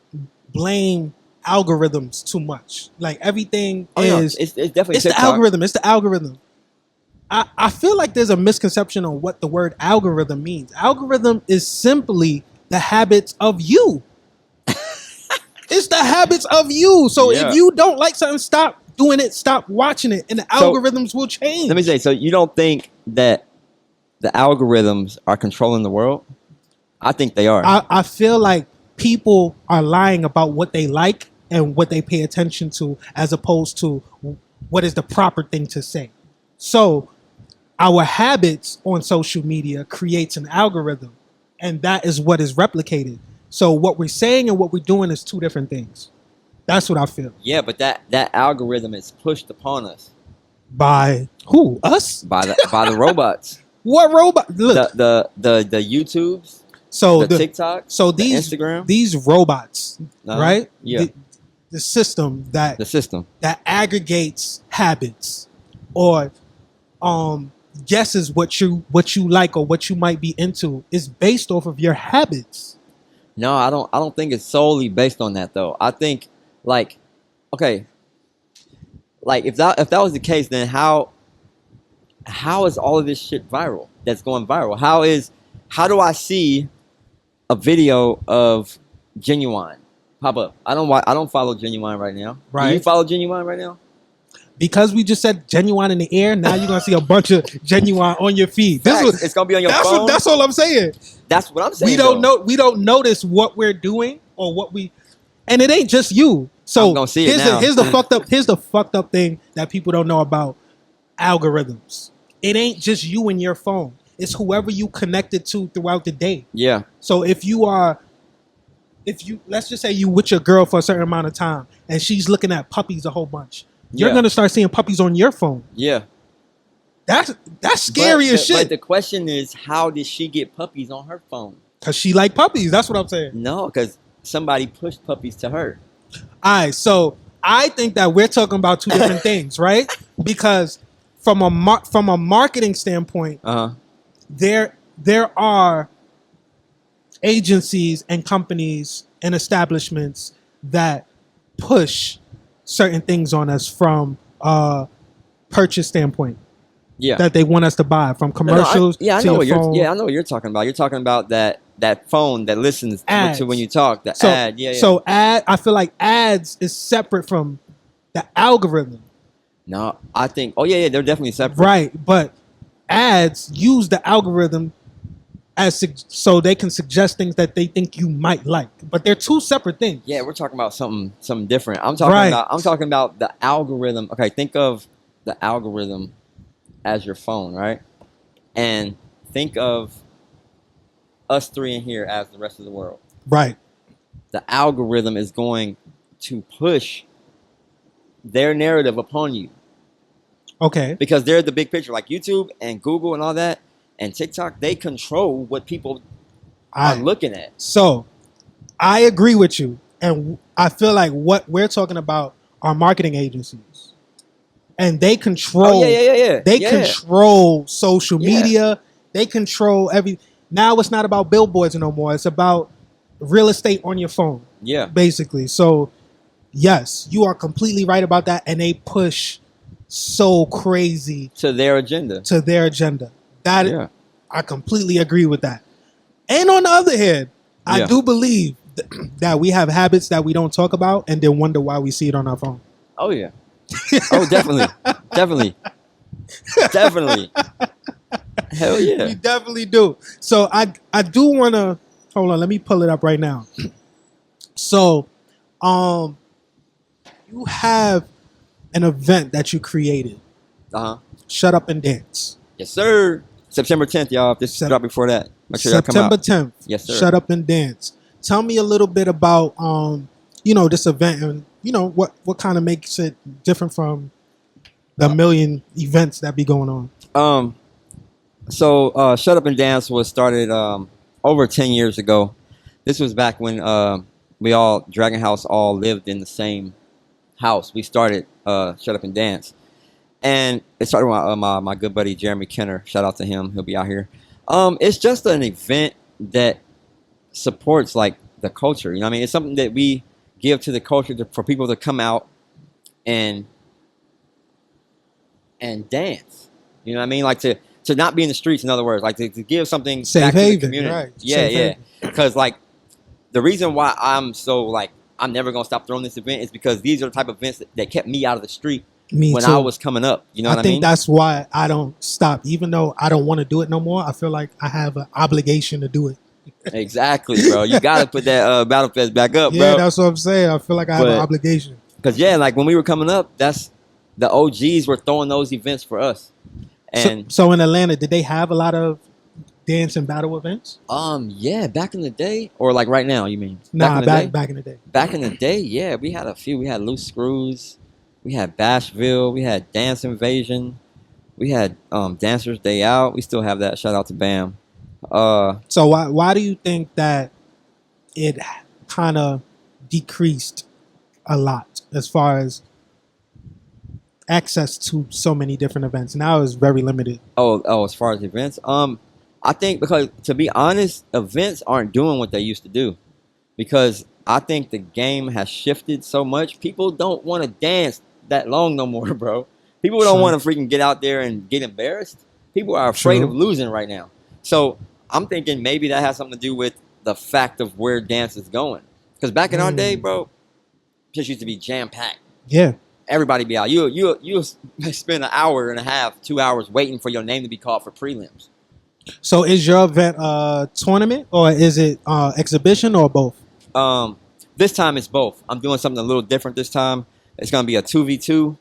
blame algorithms too much. Like everything is. It's definitely it's the algorithm. It's the algorithm. I feel like there's a misconception on what the word algorithm means. Algorithm is simply the habits of you. It's the habits of you. So if you don't like something, stop doing it, stop watching it, and the algorithms will change. Let me say, so you don't think that the algorithms are controlling the world? I think they are. I feel like people are lying about what they like and what they pay attention to as opposed to what is the proper thing to say. So our habits on social media creates an algorithm, and that is what is replicated. So what we're saying and what we're doing is two different things. That's what I feel. Yeah, but that algorithm is pushed upon us. By who? Us? By the robots. What robot? Look, the YouTubes. So the TikTok. So the Instagram. These robots, right? Yeah. The system that aggregates habits or guesses what you like or what you might be into is based off of your habits. No, I don't think it's solely based on that though. I think like if that was the case, then how is all of this shit viral? That's going viral. How do I see a video of Genuine pop up? I don't follow Genuine right now. Right. Do you follow Genuine right now? Because we just said Genuine in the air, now you're gonna see a bunch of Genuine on your feed. It's gonna be on your phone. That's all I'm saying. That's what I'm saying. We don't notice what we're doing or what we, and it ain't just you. So I'm gonna see it now. Here's the fucked up thing that people don't know about algorithms. It ain't just you and your phone. It's whoever you connected to throughout the day. Yeah. So if you let's just say you with your girl for a certain amount of time and she's looking at puppies a whole bunch, you're gonna start seeing puppies on your phone. Yeah. That's scary as shit. But the question is, how did she get puppies on her phone? Because she like puppies. That's what I'm saying. No, because somebody pushed puppies to her. All right, so I think that we're talking about two different things, right? Because from a marketing standpoint, there are agencies and companies and establishments that push certain things on us from a purchase standpoint. Yeah, that they want us to buy from commercials. I know what you're talking about. You're talking about that phone that listens to when you talk. Ad. Yeah. So I feel like ads is separate from the algorithm. No, I think. Oh yeah, they're definitely separate. Right, but ads use the algorithm so they can suggest things that they think you might like. But they're two separate things. Yeah, we're talking about something different. I'm talking about the algorithm. Okay, think of the algorithm as your phone, right? And think of us three in here as the rest of the world. Right. The algorithm is going to push their narrative upon you. Okay. Because they're the big picture, like YouTube and Google and all that, and TikTok, they control what people are looking at. So I agree with you. And I feel like what we're talking about are marketing agencies. And they control. They control social media. They control now it's not about billboards no more. It's about real estate on your phone. Yeah. Basically. So yes, you are completely right about that. And they push so crazy to their agenda. I completely agree with that. And on the other hand, I do believe that we have habits that we don't talk about and then wonder why we see it on our phone. Oh yeah. Oh, definitely. Hell yeah. We definitely do. So I do want to hold on. Let me pull it up right now. So, you have an event that you created. Uh huh. Shut Up and Dance. Yes, sir. September 10th, y'all. If this drop before that, make sure y'all come September out. 10th. Yes, sir. Shut Up and Dance. Tell me a little bit about this event and what kind of makes it different from the million events that be going on. So Shut Up and Dance was started over 10 years ago. This was back when we all, Dragon House, all lived in the same house. We started Shut Up and Dance. And it started with my good buddy Jeremy Kenner. Shout out to him. He'll be out here. It's just an event that supports like the culture. You know what I mean? It's something that we give to the culture for people to come out and dance. You know what I mean? Like to not be in the streets, in other words, like to give something Safe back haven, to the community. right. Yeah, Safe yeah. haven. Because like the reason why I'm so like I'm never gonna stop throwing this event is because these are the type of events that kept me out of the street Me when too. I was coming up. You know what I mean? think that's why I don't stop. Even though I don't want to do it no more, I feel like I have an obligation to do it. Exactly, bro. You gotta put that battlefest back up, Yeah, bro. that's what I'm saying. I feel like I have an But- obligation. Because yeah, like when we were coming up, that's the OGs were throwing those events for us. And So in Atlanta, did they have a lot of dance and battle events? yeah, back in the day, or like right now, you mean? Nah, in the day? back in the day. Back in the day, yeah, we had a few. We had Loose Screws, we had Bashville, we had Dance Invasion, we had Dancers Day Out. We still have that. Shout out to Bam. So why do you think that it kind of decreased a lot as far as access to so many different events? Now it's very limited. As far as events, I think because to be honest, events aren't doing what they used to do, because I think the game has shifted so much. People don't want to dance that long no more, bro. People don't True. want to freaking get out there and get embarrassed. People are afraid True. of losing right now. So I'm thinking maybe that has something to do with the fact of where dance is going. Because back in our day, bro, just used to be jam packed. Yeah. Everybody be out. You spend an hour and a half, 2 hours waiting for your name to be called for prelims. So is your event a tournament or is it exhibition or both? This time it's both. I'm doing something a little different this time. It's gonna be a 2v2,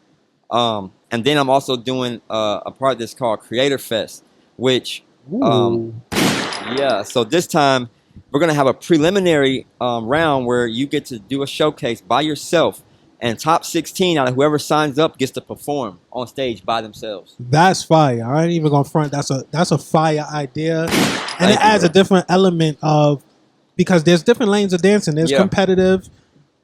and then I'm also doing a part that's called Creator Fest, which yeah. So this time we're gonna have a preliminary round where you get to do a showcase by yourself, and top 16 out of whoever signs up gets to perform on stage by themselves. That's fire. I ain't even gonna front. That's a fire idea, and Thank it you, adds bro. a different element of, because there's different lanes of dancing. There's Yeah. competitive,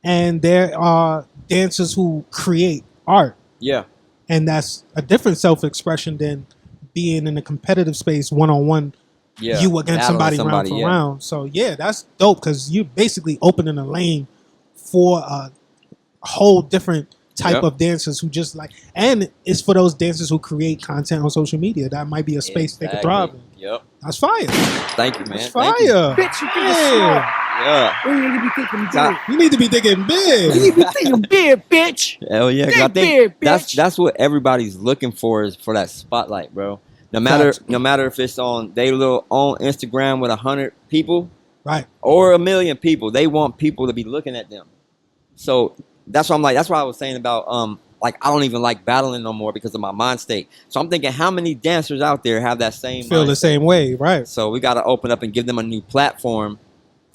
and there are dancers who create art, Yeah. and that's a different self-expression than being in a competitive space one-on-one. Yeah. You against Battling somebody round for yeah. round. So yeah, that's dope because you're basically opening a lane for a whole different type Yep. of dancers who just like, and it's for those dancers who create content on social media. That might be a space they could thrive in. Yep. That's fire. Thank you, man. That's Thank fire. you. Bitch, you think Yeah. smart. Yeah. We need to be thinking Nah. big. You need to be thinking You big. need to be thinking big, bitch. Hell yeah. 'Cause I Think think big, bitch. that's what everybody's looking for, is for that spotlight, bro. No Facts. matter if it's on their little own Instagram with 100 people Right. or 1,000,000 people, they want people to be looking at them. So that's why that's why I was saying about like I don't even like battling no more because of my mind state. So I'm thinking, how many dancers out there have that same Feel mind the state? same way. Right. So we got to open up and give them a new platform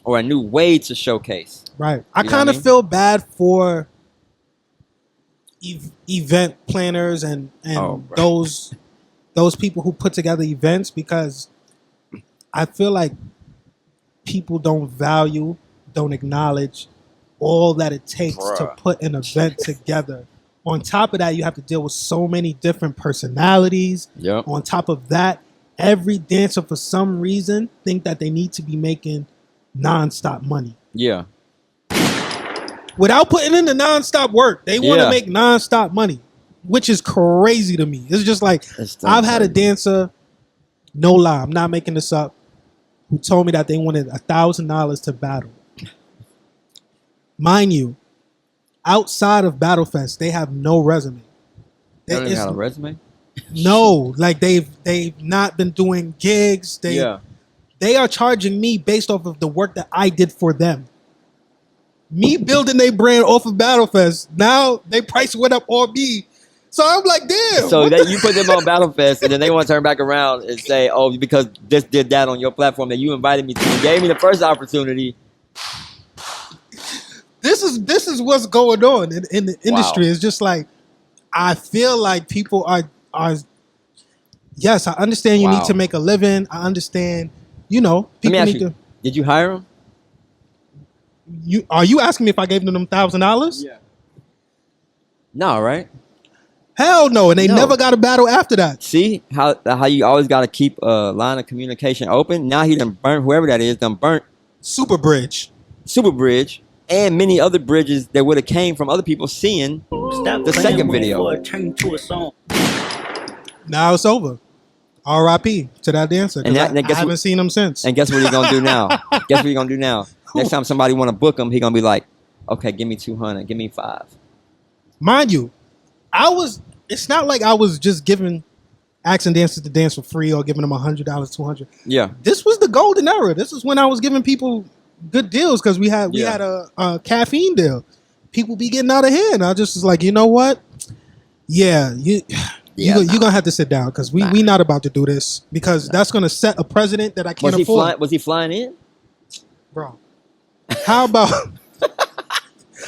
or a new way to showcase. Right. I You know kind what I of mean? feel bad for event planners and Oh, bro. those people who put together events, because I feel like people don't acknowledge all that it takes to Bruh. put an event together. On top of that, you have to deal with so many different personalities. Yep. On top of that, every dancer for some reason think that they need to be making nonstop money. Yeah. Without putting in the nonstop work, they want to Yeah. make nonstop money, which is crazy to me. It's just like, It's dumb I've had a crazy. dancer, no lie, I'm not making this up, who told me that they wanted $1,000 to battle. Mind you, outside of Battlefest, they have no resume. They don't even It's- have a resume. No, like they've not been doing gigs. They are charging me based off of the work that I did for them. Me building their brand off of Battlefest. Now they price went up on me. So I'm like, damn. So that you put them on Battlefest, and then they want to turn back around and say, "Oh, because this did that on your platform that you invited me to, and gave me the first opportunity." This is what's going on in the industry. It's just like I feel like people are. Yes, I understand you need to make a living. I understand. People Let me ask need you, to. did you hire them? Are you asking me if I gave them $1,000? Yeah. No, right? Hell no, and they never got a battle after that. See how you always got to keep a line of communication open. Now he done burnt whoever that is. Done burnt Super Bridge, and many other bridges that would have came from other people seeing the second video. Now it's over. R.I.P. to that dancer. And I haven't seen him since. And guess what he's gonna do now? Guess what he's gonna do now? Next time somebody want to book him, he gonna be like, "Okay, give me 200, give me 5." Mind you, it's not like I was just giving accent dancers to dance for free or giving them $100, $200. Yeah. This was the golden era. This is when I was giving people good deals because we had a caffeine deal. People be getting out of hand. I just was like, you know what? Yeah, you're gonna have to sit down because we not about to do this because that's gonna set a precedent that I can't afford. Was he flying in? Bro, how about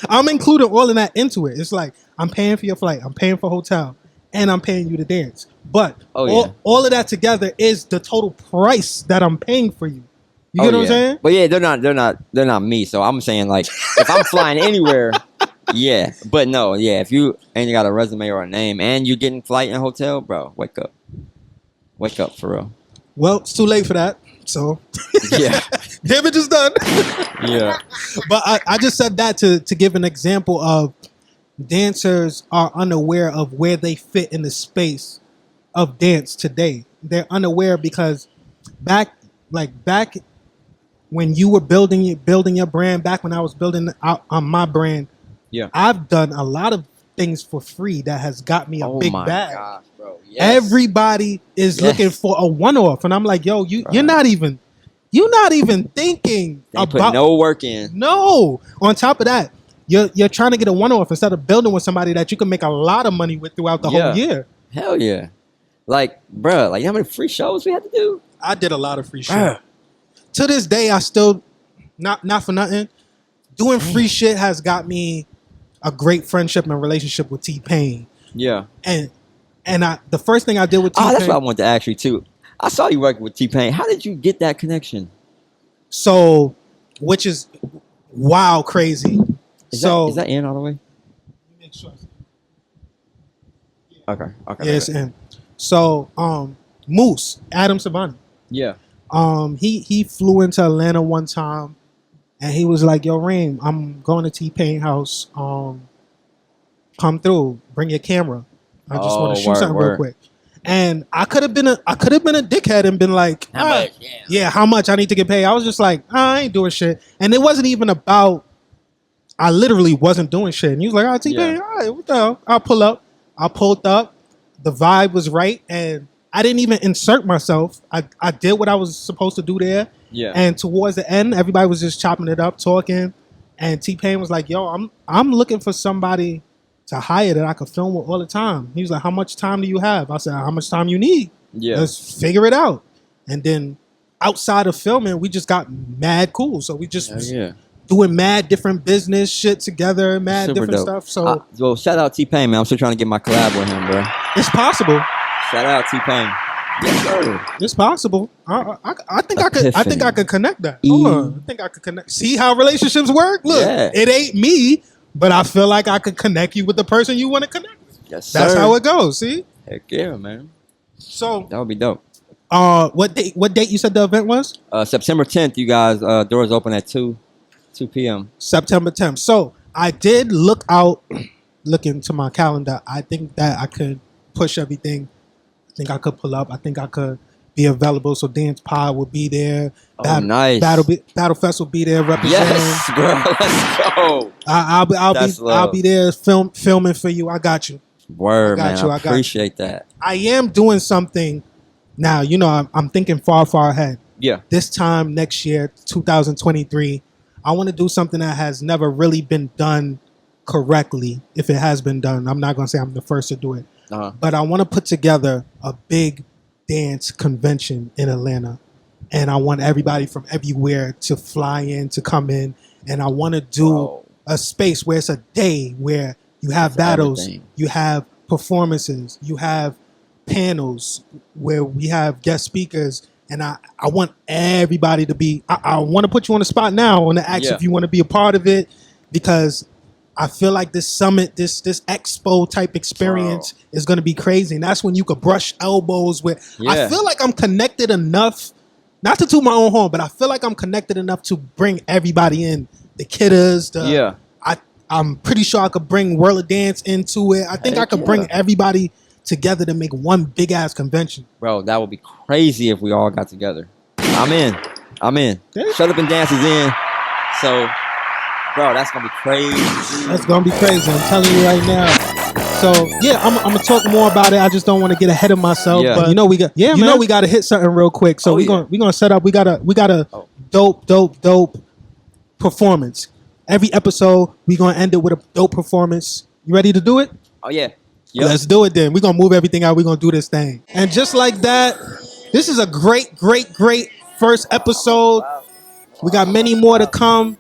I'm including all of that into it. It's like I'm paying for your flight, I'm paying for hotel, and I'm paying you to dance. But all of that together is the total price that I'm paying for you. You get what I'm saying? But yeah, they're not me. So I'm saying like if I'm flying anywhere, yeah. But no, yeah, if you ain't got a resume or a name and you getting flight and hotel, bro, wake up. Wake up for real. Well, it's too late for that. So yeah. Damage is done. Yeah. But I just said that to give an example of dancers are unaware of where they fit in the space of dance today. They're unaware because back when you were building your brand, back when I was building out on my brand, I've done a lot of things for free that has got me a big bag. Gosh, bro. Yes. Everybody is looking for a one-off, and I'm like, yo, you're not even thinking about put no work in. No. On top of that, you're trying to get a one-off instead of building with somebody that you can make a lot of money with throughout the whole year. Hell yeah. Like, bro, like how many free shows we had to do? I did a lot of free shows. To this day, I still not for nothing. Doing free shit has got me a great friendship and relationship with T-Pain. Yeah. And the first thing I did with T-Pain. That's what I wanted to ask you too. I saw you working with T-Pain. How did you get that connection? So, which is wild crazy. Is that in all the way? Make sure. Okay. Yeah, it's in. So, Moose, Adam Savani. Yeah. He flew into Atlanta one time and he was like, yo, Reem, I'm going to T-Pain house. Come through, bring your camera. I just want to shoot something real quick. And I could have been a dickhead and been like, how much? Yeah, how much I need to get paid. I was just like, I ain't doing shit. And it wasn't even about, I literally wasn't doing shit. And he was like, all right, T-Pain, all right, what the hell? I'll pull up. I pulled up. The vibe was right. And I didn't even insert myself. I did what I was supposed to do there. Yeah. And towards the end, everybody was just chopping it up, talking. And T-Pain was like, yo, I'm looking for somebody to hire that I could film with all the time. He was like, how much time do you have? I said, how much time you need? Yeah. Let's figure it out. And then outside of filming, we just got mad cool. So we just doing mad different business shit together, mad super different dope. stuff. So well, shout out T-Pain, man. I'm still trying to get my collab with him, bro. It's possible. Shout out T-Pain. Yes, sir. It's possible. I think I could connect that. Hold on. I think I could connect. See how relationships work? Look, it ain't me, but I feel like I could connect you with the person you want to connect with. Yes, sir. That's how it goes. See? Heck yeah, man. So that would be dope. What date you said the event was? September 10th. You guys, doors open at 2 p.m. September 10th. So I did look into my calendar. I think that I could push everything. I think I could pull up. I think I could be available. So Dance Pod will be there. Nice. Battlefest will be there representing. Yes, bro. Let's go. I'll be there filming for you. I got you. Word, I got man. you, I I got you. appreciate that. I am doing something now. You know, I'm thinking far, far ahead. Yeah. This time next year, 2023, I want to do something that has never really been done correctly. If it has been done, I'm not going to say I'm the first to do it, but I want to put together a big dance convention in Atlanta. And I want everybody from everywhere to fly in, to come in. And I want to do a space where it's a day where you have battles, everything. you have performances, you have panels where we have guest speakers. And I want everybody to be, I want to put you on the spot now. I want to ask Yeah. if you want to be a part of it, because I feel like this summit, this expo type experience is going to be crazy. And that's when you could brush elbows with. I Yeah. feel like I'm connected enough, not to toot my own horn, but I feel like I'm connected enough to bring everybody in. The Kidders, Yeah. I'm pretty sure I could bring World of Dance into it. I think I Heck could yeah. bring everybody together to make one big ass convention. Bro, that would be crazy if we all got together. I'm in. Okay. Shut Up and Dance is in. So, bro, that's going to be crazy. That's gonna be crazy. I'm telling you right now. So yeah, I'm gonna talk more about it. I just don't want to get ahead of myself. Yeah. But you know we got we got to hit something real quick. So we're gonna set up. We got a dope performance. Every episode we gonna end it with a dope performance. You ready to do it? Oh, yeah. Yep. Let's do it then. We're gonna move everything out. We're gonna do this thing. And just like that, this is a great first episode. We got many more to come.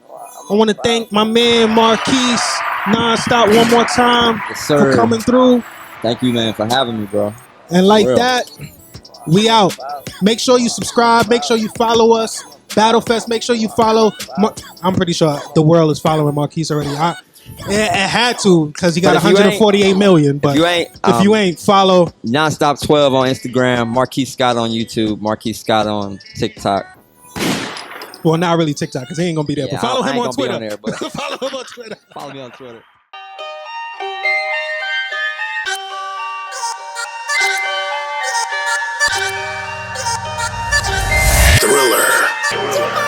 I want to thank my man Marquise Nonstop one more time Yes, for sir. coming through. Thank you, man, for having me, bro. And like For real. that, we out. Make sure you subscribe. Make sure you follow us. Battlefest. Make sure you follow. I'm pretty sure the world is following Marquise already. It had to, because he got But if you 148 million. But if you ain't, follow Nonstop 12 on Instagram, Marquise Scott on YouTube, Marquise Scott on TikTok. Well, not really TikTok, because he ain't gonna be there. Yeah, but follow I him ain't on gonna be Twitter. on there, but- Follow him on Twitter. Follow me on Twitter. Thriller.